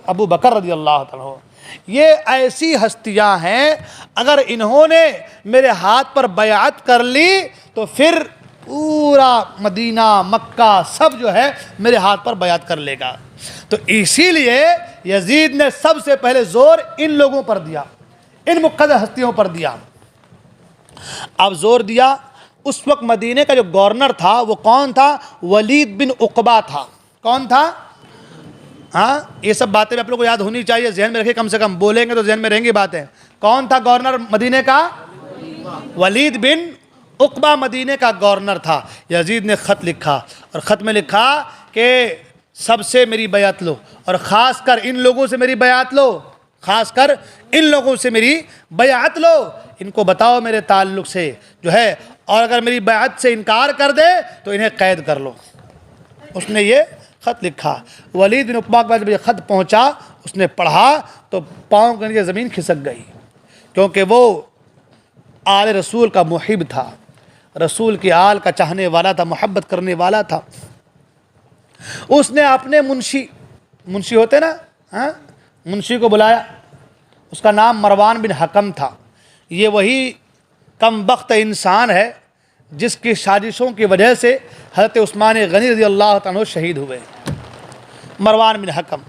ابو بکر رضی اللہ تعالیٰ عنہ۔ یہ ایسی ہستیاں ہیں، اگر انہوں نے میرے ہاتھ پر بیعت کر لی تو پھر پورا مدینہ، مکہ سب جو ہے میرے ہاتھ پر بیعت کر لے گا۔ تو اسی لیے یزید نے سب سے پہلے زور ان لوگوں پر دیا، ان مقدس ہستیوں پر دیا۔ اب زور دیا، اس وقت مدینہ کا جو گورنر تھا وہ کون تھا؟ ولید بن عقبہ تھا۔ کون تھا؟ ہاں، یہ سب باتیں آپ لوگوں کو یاد ہونی چاہیے، ذہن میں رکھیں، کم سے کم بولیں گے تو ذہن میں رہیں گی باتیں۔ کون تھا گورنر مدینہ کا؟ ولید بن عقبہ مدینہ کا گورنر تھا۔ یزید نے خط لکھا، اور خط میں لکھا کہ سب سے میری بیعت لو، اور خاص کر ان لوگوں سے میری بیعت لو، خاص کر ان لوگوں سے میری بیعت لو، ان کو بتاؤ میرے تعلق سے جو ہے، اور اگر میری بیعت سے انکار کر دے تو انہیں قید کر لو۔ اس نے یہ خط لکھا۔ ولید بن عقبہ کے پاس جب یہ خط پہنچا، اس نے پڑھا تو پاؤں کے نیچے زمین کھسک گئی، کیونکہ وہ آل رسول کا محب تھا، رسول کی آل کا چاہنے والا تھا، محبت کرنے والا تھا۔ اس نے اپنے منشی ہوتے نا، ہاں، منشی کو بلایا، اس کا نام مروان بن حکم تھا۔ یہ وہی کم بخت انسان ہے جس کی سازشوں کی وجہ سے حضرت عثمان غنی رضی اللہ تعالیٰ عنہ شہید ہوئے۔ مروان بن حکم،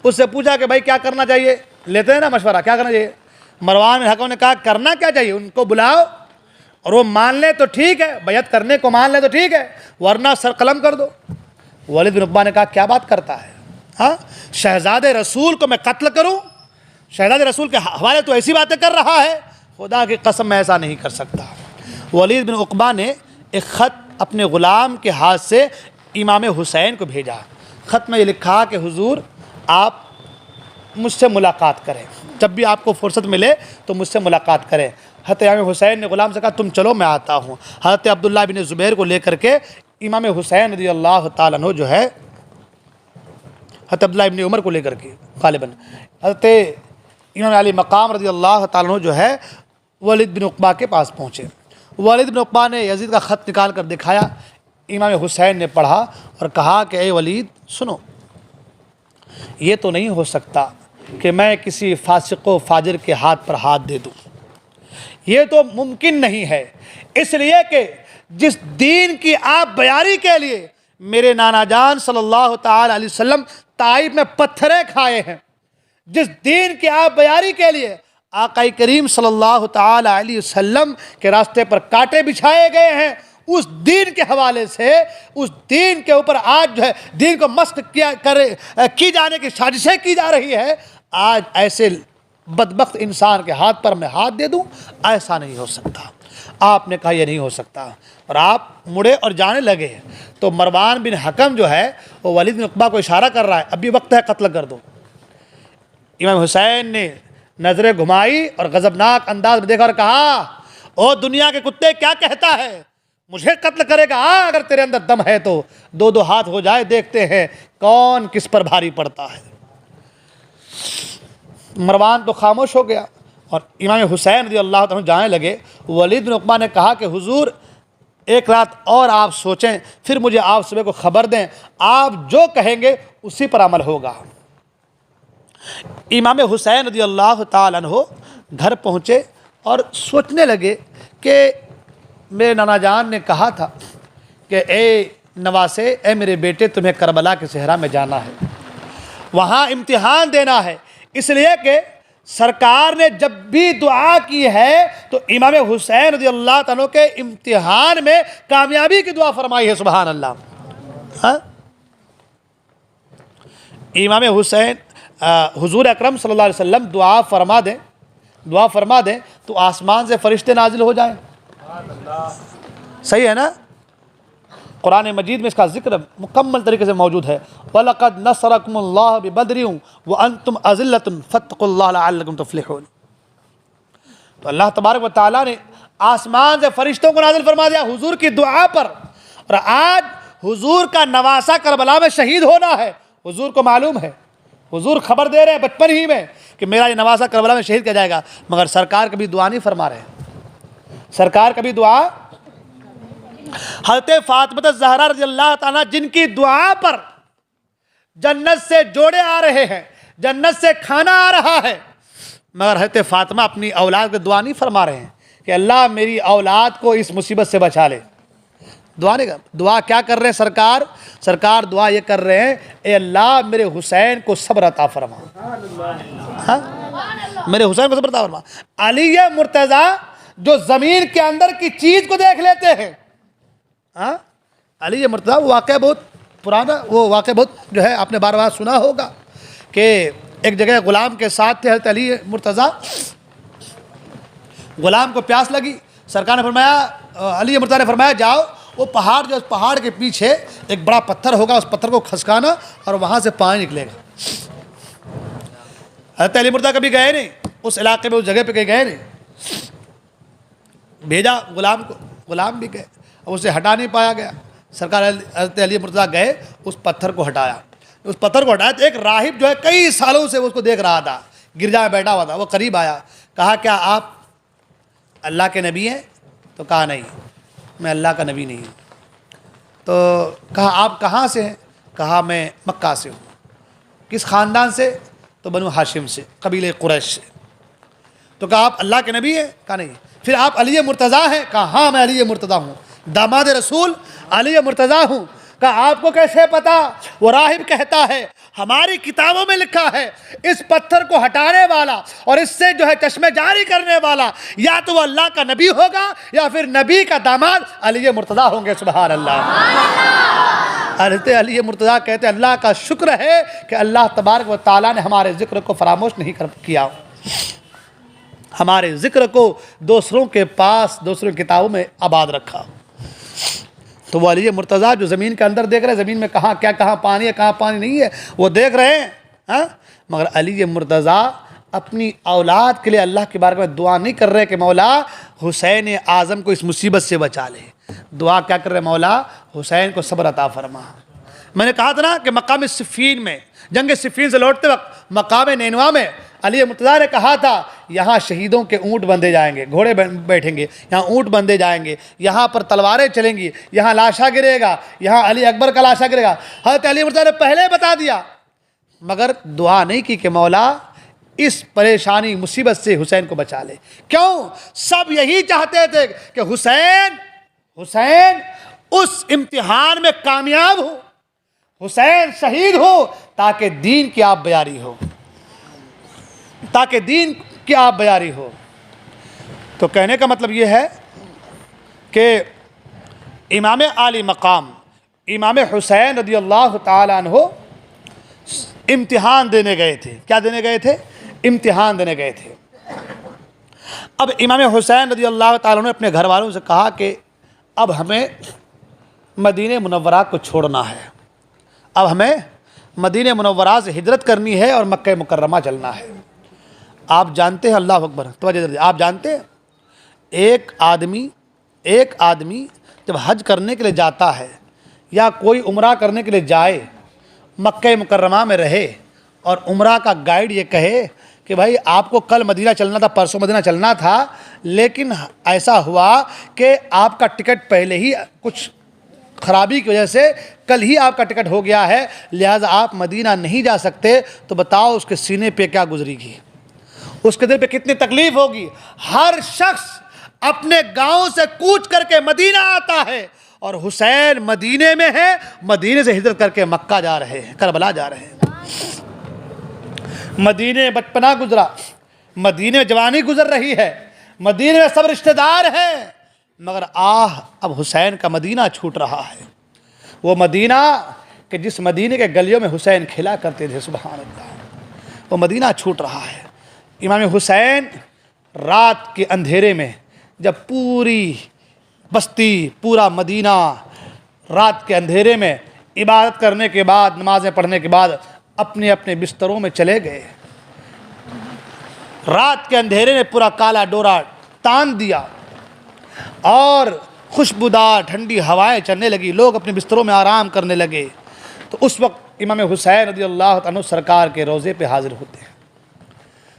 اس سے پوچھا کہ بھائی کیا کرنا چاہیے، لیتے ہیں نا مشورہ، کیا کرنا چاہیے؟ مروان بن حکم نے کہا کرنا کیا چاہیے، ان کو بلاؤ اور وہ مان لے تو ٹھیک ہے، بیعت کرنے کو مان لے تو ٹھیک ہے، ورنہ سر قلم کر دو۔ ولید بن عقبہ نے کہا کیا بات کرتا ہے، ہاں، شہزادے رسول کو میں قتل کروں؟ شہزادے رسول کے حوالے تو ایسی باتیں کر رہا ہے، خدا کی قسم میں ایسا نہیں کر سکتا۔ ولید بن عقبہ نے ایک خط اپنے غلام کے ہاتھ سے امام حسین کو بھیجا۔ خط میں یہ لکھا کہ حضور آپ مجھ سے ملاقات کریں، جب بھی آپ کو فرصت ملے تو مجھ سے ملاقات کریں۔ حضرت امام حسین نے غلام سے کہا تم چلو میں آتا ہوں۔ حضرت عبداللہ بن زبیر کو لے کر کے امام حسین رضی اللہ تعالیٰ عنہ جو ہے، حضرت عبداللہ بن عمر کو لے کر کے غالباً حضرت امام علی مقام رضی اللہ تعالیٰ عنہ جو ہے ولید بن عقبہ کے پاس پہنچے۔ ولید بن عقبہ نے یزید کا خط نکال کر دکھایا، امام حسین نے پڑھا اور کہا کہ اے ولید سنو، یہ تو نہیں ہو سکتا کہ میں کسی فاسق و فاجر کے ہاتھ پر ہاتھ دے دوں، یہ تو ممکن نہیں ہے، اس لیے کہ جس دین کی آپ بیاری کے لیے میرے نانا جان صلی اللہ تعالی علیہ وسلم طائف میں پتھریں کھائے ہیں، جس دین کی آپ بیاری کے لیے آقا کریم صلی اللہ تعالی علیہ وسلم کے راستے پر کانٹے بچھائے گئے ہیں، اس دین کے حوالے سے، اس دین کے اوپر آج جو ہے دین کو مسخ کی جانے کی سازشیں کی جا رہی ہے، آج ایسے بدبخت انسان کے ہاتھ پر میں ہاتھ دے دوں؟ ایسا نہیں ہو سکتا۔ آپ نے کہا یہ نہیں ہو سکتا، اور آپ مڑے اور جانے لگے تو مروان بن حکم جو ہے وہ ولید بن عقبہ کو اشارہ کر رہا ہے، اب بھی وقت ہے، قتل کر دو۔ امام حسین نے نظریں گھمائی اور غضبناک انداز میں دیکھا اور کہا، او دنیا کے کتے کیا کہتا ہے، مجھے قتل کرے گا؟ اگر تیرے اندر دم ہے تو دو دو ہاتھ ہو جائے، دیکھتے ہیں کون کس پر بھاری پڑتا ہے۔ مروان تو خاموش ہو گیا اور امام حسین رضی اللہ عنہ جانے لگے۔ ولید بن عقبہ نے کہا کہ حضور ایک رات اور آپ سوچیں، پھر مجھے آپ صبح کو خبر دیں، آپ جو کہیں گے اسی پر عمل ہوگا۔ امام حسین رضی اللہ تعالیٰ عنہ گھر پہنچے اور سوچنے لگے کہ میرے نانا جان نے کہا تھا کہ اے نواسے، اے میرے بیٹے، تمہیں کربلا کے صحرا میں جانا ہے، وہاں امتحان دینا ہے، اس لیے کہ سرکار نے جب بھی دعا کی ہے تو امام حسین رضی اللہ عنہ کے امتحان میں کامیابی کی دعا فرمائی ہے۔ سبحان اللہ۔ ہاں، امام حسین حضور اکرم صلی اللہ علیہ وسلم دعا فرما دیں تو آسمان سے فرشتے نازل ہو جائیں، صحیح ہے نا؟ قرآن مجید میں اس کا ذکر مکمل طریقے سے موجود ہے۔ وَلَقَدْ نَصَرَكُمُ اللَّهُ بِبَدْرٍ وَأَنْتُمْ أَذِلَّةٌ فَاتَّقُوا اللَّهَ لَعَلَّكُمْ تُفْلِحُونَ۔ تو اللہ تبارک و تعالیٰ نے آسمان سے فرشتوں کو نازل فرما دیا حضور کی دعا پر، اور آج حضور کا نواسہ کربلا میں شہید ہونا ہے۔ حضور کو معلوم ہے، حضور خبر دے رہے ہیں بچپن ہی میں کہ میرا یہ نواسہ کربلا میں شہید کیا جائے گا، مگر سرکار کبھی دعا نہیں فرما رہے، سرکار کبھی دعا۔ حضرت فاطمہ زہرا رضی اللہ تعالیٰ جن کی دعا پر جنت سے جوڑے آ رہے ہیں، جنت سے کھانا آ رہا ہے، مگر حضرت فاطمہ اپنی اولاد کو دعا نہیں فرما رہے ہیں کہ اللہ میری اولاد کو اس مصیبت سے بچا لے۔ دعا نہیں کر، دعا کیا کر رہے ہیں سرکار دعا یہ کر رہے ہیں، اے اللہ میرے حسین کو صبر عطا فرما، ہاں میرے حسین کو صبر عطا فرما۔ علی مرتضیٰ جو زمین کے اندر کی چیز کو دیکھ لیتے ہیں، ہاں علی مرتضیٰ، وہ واقعہ بہت پرانا، وہ واقعہ بہت جو ہے آپ نے بار بار سنا ہوگا کہ ایک جگہ غلام کے ساتھ تھے حضرت علی مرتضیٰ، غلام کو پیاس لگی، سرکار نے فرمایا، علی مرتضیٰ نے فرمایا جاؤ وہ پہاڑ جو اس پہاڑ کے پیچھے ایک بڑا پتھر ہوگا، اس پتھر کو کھسکانا اور وہاں سے پانی نکلے گا۔ حضرت علی مرتضیٰ کبھی گئے نہیں اس علاقے میں، اس جگہ پہ کہیں گئے نہیں، بھیجا غلام کو، غلام بھی گئے، اسے ہٹا نہیں پایا گیا، سرکار حضرت علی مرتضیٰ گئے، اس پتھر کو ہٹایا، اس پتھر کو ہٹایا تو ایک راہب جو ہے کئی سالوں سے وہ اس کو دیکھ رہا تھا، گرجا میں بیٹھا ہوا تھا، وہ قریب آیا، کہا کیا آپ اللہ کے نبی ہیں؟ تو کہا نہیں، میں اللہ کا نبی نہیں ہوں۔ تو کہا آپ کہاں سے ہیں؟ کہا میں مکہ سے ہوں۔ کس خاندان سے؟ تو بنو ہاشم سے، قبیلہ قریش سے۔ تو کہا آپ اللہ کے نبی ہیں؟ کہا نہیں۔ پھر آپ علی مرتضیٰ ہیں؟ کہا ہاں میں علی مرتضیٰ ہوں، داماد رسول علی مرتضیٰ ہوں۔ کہا آپ کو کیسے پتا؟ وہ راہب کہتا ہے ہماری کتابوں میں لکھا ہے اس پتھر کو ہٹانے والا اور اس سے جو ہے چشمے جاری کرنے والا یا تو وہ اللہ کا نبی ہوگا یا پھر نبی کا داماد علی مرتضیٰ ہوں گے۔ سبحان اللہ۔ حضرت علی مرتضیٰ کہتے ہیں اللہ کا شکر ہے کہ اللہ تبارک و تعالیٰ نے ہمارے ذکر کو فراموش نہیں کیا، ہمارے ذکر کو دوسروں کے پاس دوسروں کی کتابوں میں آباد رکھا۔ تو وہ علی مرتضیٰ جو زمین کے اندر دیکھ رہے ہیں، زمین میں کہاں کیا، کہاں پانی ہے کہاں پانی نہیں ہے، وہ دیکھ رہے ہیں، ہاں، مگر علی مرتضیٰ اپنی اولاد کے لیے اللہ کے بارے میں دعا نہیں کر رہے کہ مولا حسین اعظم کو اس مصیبت سے بچا لے، دعا کیا کر رہے ہیں؟ مولا حسین کو صبر عطا فرما۔ میں نے کہا تھا نا کہ مقام صفین میں، جنگ صفین سے لوٹتے وقت مقام نینوا میں علی مرتضیٰ نے کہا تھا یہاں شہیدوں کے اونٹ بندھے جائیں گے، گھوڑے بیٹھیں گے، یہاں اونٹ بندھے جائیں گے، یہاں پر تلواریں چلیں گی، یہاں لاشا گرے گا، یہاں علی اکبر کا لاشا گرے گا۔ حضرت علی مرتضیٰ نے پہلے بتا دیا، مگر دعا نہیں کی کہ مولا اس پریشانی مصیبت سے حسین کو بچا لے۔ کیوں؟ سب یہی چاہتے تھے کہ حسین اس امتحان میں کامیاب ہو، حسین شہید ہو تاکہ دین کی آپ بیاری ہو۔ تاکہ دین کی آپ بیاری ہو۔ تو کہنے کا مطلب یہ ہے کہ امام عالی مقام امام حسین رضی اللہ تعالیٰ عنہ امتحان دینے گئے تھے۔ کیا دینے گئے تھے؟ امتحان دینے گئے تھے۔ اب امام حسین رضی اللہ تعالیٰ عنہ نے اپنے گھر والوں سے کہا کہ اب ہمیں مدینہ منورہ کو چھوڑنا ہے، اب ہمیں مدینہ منورہ سے ہجرت کرنی ہے اور مکہ مکرمہ چلنا ہے۔ آپ جانتے ہیں، اللہ اکبر، توجہ دیجیے، آپ جانتے ہیں ایک آدمی جب حج کرنے کے لیے جاتا ہے یا کوئی عمرہ کرنے کے لیے جائے، مکہ مکرمہ میں رہے اور عمرہ کا گائیڈ یہ کہے کہ بھائی آپ کو کل مدینہ چلنا تھا، پرسوں مدینہ چلنا تھا، لیکن ایسا ہوا کہ آپ کا ٹکٹ پہلے ہی کچھ خرابی کی وجہ سے کل ہی آپ کا ٹکٹ ہو گیا ہے، لہٰذا آپ مدینہ نہیں جا سکتے، تو بتاؤ اس کے سینے پہ کیا گزری گی، اس کے دل پہ کتنی تکلیف ہوگی۔ ہر شخص اپنے گاؤں سے کوچ کر کے مدینہ آتا ہے، اور حسین مدینے میں ہے، مدینے سے ہجرت کر کے مکہ جا رہے ہیں، کربلا جا رہے ہیں۔ مدینے میں بچپنا گزرا، مدینے میں جوانی گزر رہی ہے، مدینے میں سب رشتہ دار ہیں، مگر اب حسین کا مدینہ چھوٹ رہا ہے۔ وہ مدینہ کہ جس مدینے کے گلیوں میں حسین کھیلا کرتے تھے، سبحان اللہ، وہ مدینہ چھوٹ رہا ہے۔ امام حسین رات کے اندھیرے میں جب پوری بستی، پورا مدینہ رات کے اندھیرے میں عبادت کرنے کے بعد، نمازیں پڑھنے کے بعد اپنے اپنے بستروں میں چلے گئے، رات کے اندھیرے میں پورا کالا ڈورا تان دیا اور خوشبودار ٹھنڈی ہوائیں چلنے لگی، لوگ اپنے بستروں میں آرام کرنے لگے، تو اس وقت امام حسین رضی اللہ عنہ سرکار کے روضے پہ حاضر ہوتے ہیں،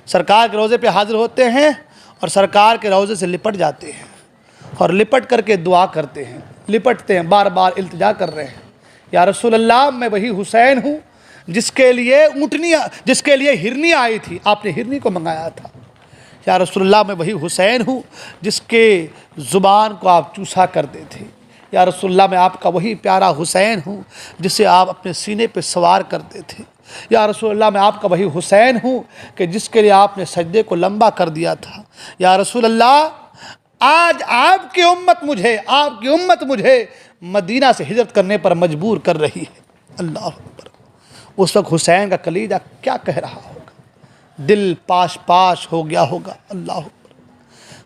سرکار کے روضے پہ حاضر ہوتے ہیں اور سرکار کے روضے سے لپٹ جاتے ہیں اور لپٹ کر کے دعا کرتے ہیں، لپٹتے ہیں، بار بار التجا کر رہے ہیں، یا رسول اللہ میں وہی حسین ہوں جس کے لیے ہرنی آئی تھی، آپ نے ہرنی کو منگایا تھا، یا رسول اللہ میں وہی حسین ہوں جس کے زبان کو آپ چوسا کرتے تھے، یا رسول اللہ میں آپ کا وہی پیارا حسین ہوں جسے آپ اپنے سینے پہ سوار کرتے تھے، یا رسول اللہ میں آپ کا وہی حسین ہوں کہ جس کے لیے آپ نے سجدے کو لمبا کر دیا تھا، یا رسول اللہ آج آپ کی امت مجھے مدینہ سے ہجرت کرنے پر مجبور کر رہی ہے۔ اللہ اکبر۔ اس وقت حسین کا کلیجہ کیا کہہ رہا ہوگا، دل پاش پاش ہو گیا ہوگا۔ اللہ اکبر۔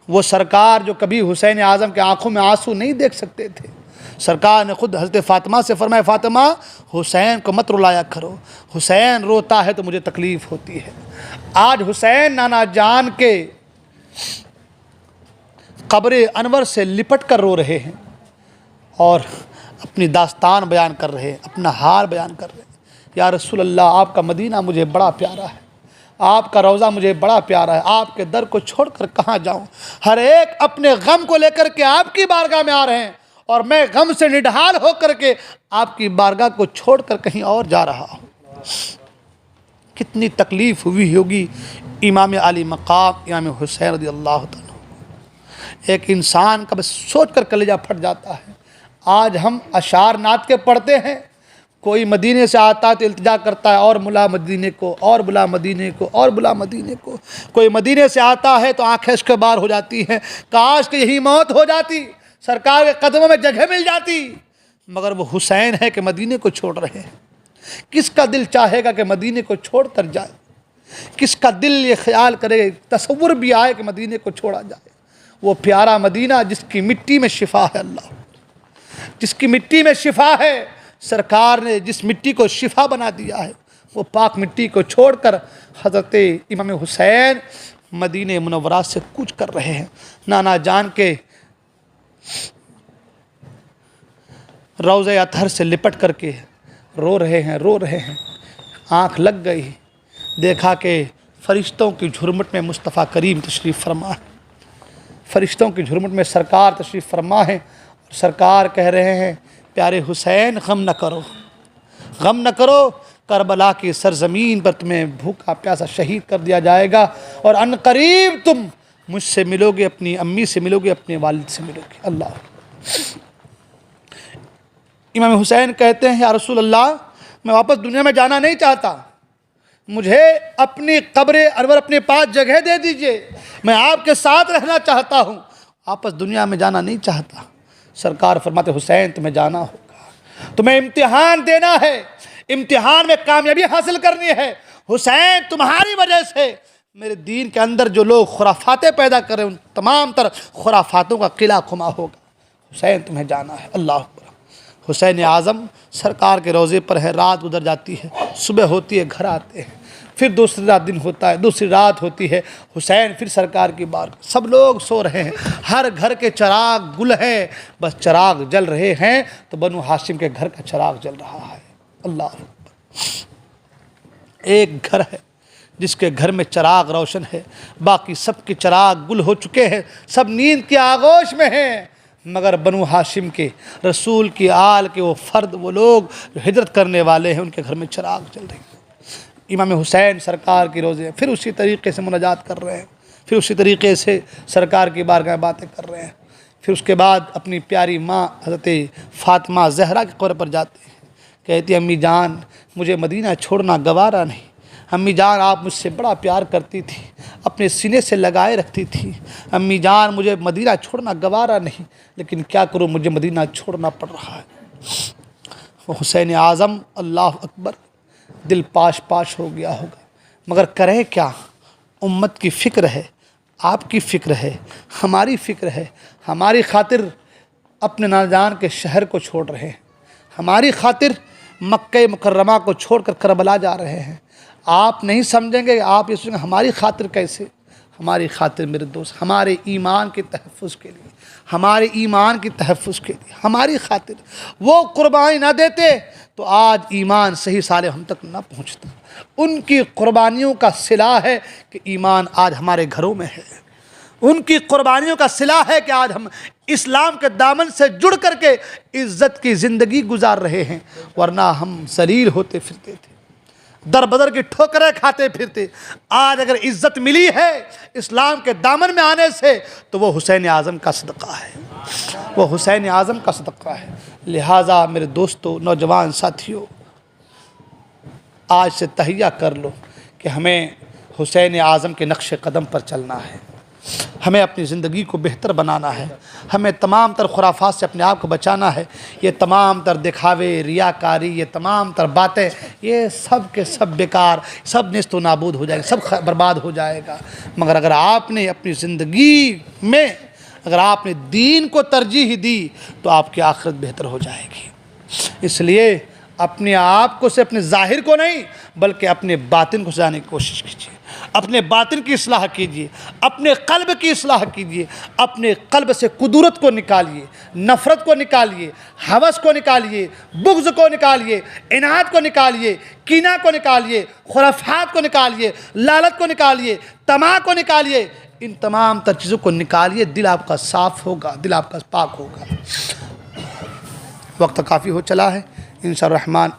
وہ سرکار جو کبھی حسین اعظم کے آنکھوں میں آنسو نہیں دیکھ سکتے تھے، سرکار نے خود حضرت فاطمہ سے فرمایا، فاطمہ حسین کو مت رلایا کرو، حسین روتا ہے تو مجھے تکلیف ہوتی ہے۔ آج حسین نانا جان کے قبر انور سے لپٹ کر رو رہے ہیں اور اپنی داستان بیان کر رہے ہیں، اپنا حال بیان کر رہے ہیں۔ یا رسول اللہ آپ کا مدینہ مجھے بڑا پیارا ہے، آپ کا روضہ مجھے بڑا پیارا ہے، آپ کے در کو چھوڑ کر کہاں جاؤں؟ ہر ایک اپنے غم کو لے کر کے آپ کی بارگاہ میں آ رہے ہیں اور میں غم سے نڈھال ہو کر کے آپ کی بارگاہ کو چھوڑ کر کہیں اور جا رہا ہوں۔ کتنی تکلیف ہوئی ہوگی امام علی مقام امام حسین رضی اللہ تعالیٰ۔ ایک انسان کا بس سوچ کر کلیجہ پھٹ جاتا ہے۔ آج ہم اشعار نعت کے پڑھتے ہیں، کوئی مدینے سے آتا ہے تو التجا کرتا ہے، اور بلا مدینے کو، اور بلا مدینے کو، اور بلا مدینے کو۔ کوئی مدینے سے آتا ہے تو آنکھیں اس کے بار ہو جاتی ہیں، کاش کہ یہی موت ہو جاتی، سرکار کے قدموں میں جگہ مل جاتی، مگر وہ حسین ہے کہ مدینے کو چھوڑ رہے ہیں۔ کس کا دل چاہے گا کہ مدینے کو چھوڑ کر جائے؟ کس کا دل یہ خیال کرے، تصور بھی آئے کہ مدینے کو چھوڑا جائے؟ وہ پیارا مدینہ جس کی مٹی میں شفا ہے، اللہ جس کی مٹی میں شفا ہے، سرکار نے جس مٹی کو شفا بنا دیا ہے، وہ پاک مٹی کو چھوڑ کر حضرت امام حسین مدینہ منورہ سے کوچ کر رہے ہیں، نانا جان کے روضہ اطہر سے لپٹ کر کے رو رہے ہیں۔ آنکھ لگ گئی، دیکھا کہ فرشتوں کی جھرمٹ میں مصطفیٰ کریم تشریف فرما ہے، فرشتوں کی جھرمٹ میں سرکار تشریف فرما ہے، اور سرکار کہہ رہے ہیں، پیارے حسین غم نہ کرو، کربلا کی سرزمین پر تمہیں بھوکا پیاسا شہید کر دیا جائے گا، اور ان قریب تم مجھ سے ملو گے، اپنی امی سے ملو گے، اپنے والد سے ملو گے۔ اللہ امام حسین کہتے ہیں، یا رسول اللہ میں واپس دنیا میں جانا نہیں چاہتا، مجھے اپنی قبر انور اپنے پاس جگہ دے دیجئے، میں آپ کے ساتھ رہنا چاہتا ہوں، آپس دنیا میں جانا نہیں چاہتا۔ سرکار فرماتے حسین تمہیں جانا ہوگا، تمہیں امتحان دینا ہے، امتحان میں کامیابی حاصل کرنی ہے۔ حسین تمہاری وجہ سے میرے دین کے اندر جو لوگ خرافاتیں پیدا کر رہے ہیں ان تمام تر خرافاتوں کا قلعہ کھما ہوگا۔ حسین تمہیں جانا ہے۔ اللہ اکبر۔ حسین اعظم سرکار کے روضے پر ہے، رات گزر جاتی ہے، صبح ہوتی ہے، گھر آتے ہیں، پھر دوسری رات دن ہوتا ہے، دوسری رات ہوتی ہے، حسین پھر سرکار کی بارگاہ، سب لوگ سو رہے ہیں، ہر گھر کے چراغ گل ہیں، بس چراغ جل رہے ہیں تو بنو ہاشم کے گھر کا چراغ جل رہا ہے۔ اللہ اکبر۔ ایک گھر ہے جس کے گھر میں چراغ روشن ہے، باقی سب کے چراغ گل ہو چکے ہیں، سب نیند کی آغوش میں ہیں، مگر بنو ہاشم کے رسول کی آل کے وہ فرد، وہ لوگ جو ہجرت کرنے والے ہیں، ان کے گھر میں چراغ جل رہے ہیں۔ امام حسین سرکار کی روزے پھر اسی طریقے سے مناجات کر رہے ہیں، پھر اسی طریقے سے سرکار کی بارگاہ میں باتیں کر رہے ہیں، پھر اس کے بعد اپنی پیاری ماں حضرت فاطمہ زہرا کی قبر پر جاتے ہیں، کہتی امی جان مجھے مدینہ چھوڑنا گوارا نہیں، امی جان آپ مجھ سے بڑا پیار کرتی تھی، اپنے سینے سے لگائے رکھتی تھی، امی جان مجھے مدینہ چھوڑنا گوارا نہیں، لیکن کیا کروں مجھے مدینہ چھوڑنا پڑ رہا ہے۔ وہ حسین اعظم اللہ اکبر دل پاش پاش ہو گیا ہوگا، مگر کریں کیا، امت کی فکر ہے، آپ کی فکر ہے، ہماری فکر ہے، ہماری خاطر اپنے ناجان کے شہر کو چھوڑ رہے ہیں، ہماری خاطر مکہ مکرمہ کو چھوڑ کر کربلا جا رہے ہیں۔ آپ نہیں سمجھیں گے، آپ یہ سوچیں گے ہماری خاطر کیسے؟ ہماری خاطر میرے دوست، ہمارے ایمان کے تحفظ کے لیے، ہمارے ایمان کی تحفظ کے لیے، ہماری خاطر وہ قربانی نہ دیتے تو آج ایمان صحیح سالم ہم تک نہ پہنچتا۔ ان کی قربانیوں کا صلہ ہے کہ ایمان آج ہمارے گھروں میں ہے، ان کی قربانیوں کا صلہ ہے کہ آج ہم اسلام کے دامن سے جڑ کر کے عزت کی زندگی گزار رہے ہیں، ورنہ ہم ذلیل ہوتے پھرتے تھے، در بدر کی ٹھوکریں کھاتے پھرتے۔ آج اگر عزت ملی ہے اسلام کے دامن میں آنے سے تو وہ حسین اعظم کا صدقہ ہے، وہ حسین اعظم کا صدقہ ہے۔ لہٰذا میرے دوستو، نوجوان ساتھیوں، آج سے تہیہ کر لو کہ ہمیں حسین اعظم کے نقش قدم پر چلنا ہے، ہمیں اپنی زندگی کو بہتر بنانا ہے، ہمیں تمام تر خرافات سے اپنے آپ کو بچانا ہے۔ یہ تمام تر دکھاوے، ریاکاری، یہ تمام تر باتیں، یہ سب کے سب بیکار، سب نیست و نابود ہو جائے گا، سب برباد ہو جائے گا۔ مگر اگر آپ نے اپنی زندگی میں اگر آپ نے دین کو ترجیح دی تو آپ کی آخرت بہتر ہو جائے گی۔ اس لیے اپنے آپ کو سے اپنے ظاہر کو نہیں بلکہ اپنے باطن کو سجانے کی کوشش کیجیے، اپنے باطن کی اصلاح کیجیے، اپنے قلب کی اصلاح کیجیے، اپنے قلب سے قدورت کو نکالیے، نفرت کو نکالیے، ہوس کو نکالیے، بغض کو نکالیے، عناد کو نکالیے، کینہ کو نکالیے، خرافات کو نکالیے، لالت کو نکالیے، طمع کو نکالیے، ان تمام تر چیزوں کو نکالیے، دل آپ کا صاف ہوگا، دل آپ کا پاک ہوگا۔ وقت کافی ہو چلا ہے، انشاء الرحمن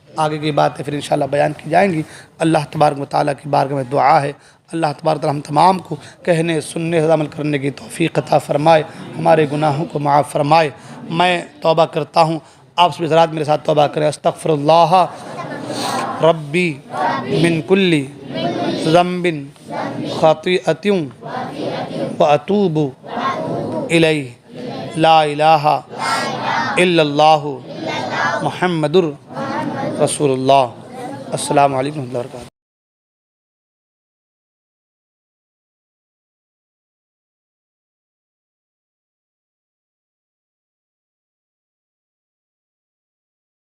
آگے کی باتیں پھر انشاءاللہ بیان کی جائیں گی۔ اللہ تبارک و تعالیٰ کی بارگاہ میں دعا ہے اللہ تبارک و تعالیٰ ہم تمام کو کہنے سننے عمل کرنے کی توفیق عطا فرمائے، ہمارے گناہوں کو معاف فرمائے۔ میں توبہ کرتا ہوں، آپ سب حضرات میرے ساتھ توبہ کریں۔ استغفر اللہ ربی من کل ذنب خطیئۃ واتوب الیہ، لا الہ الا اللہ محمد رسول اللہ۔ السلام علیکم ورحمۃ اللہ وبرکاتہ۔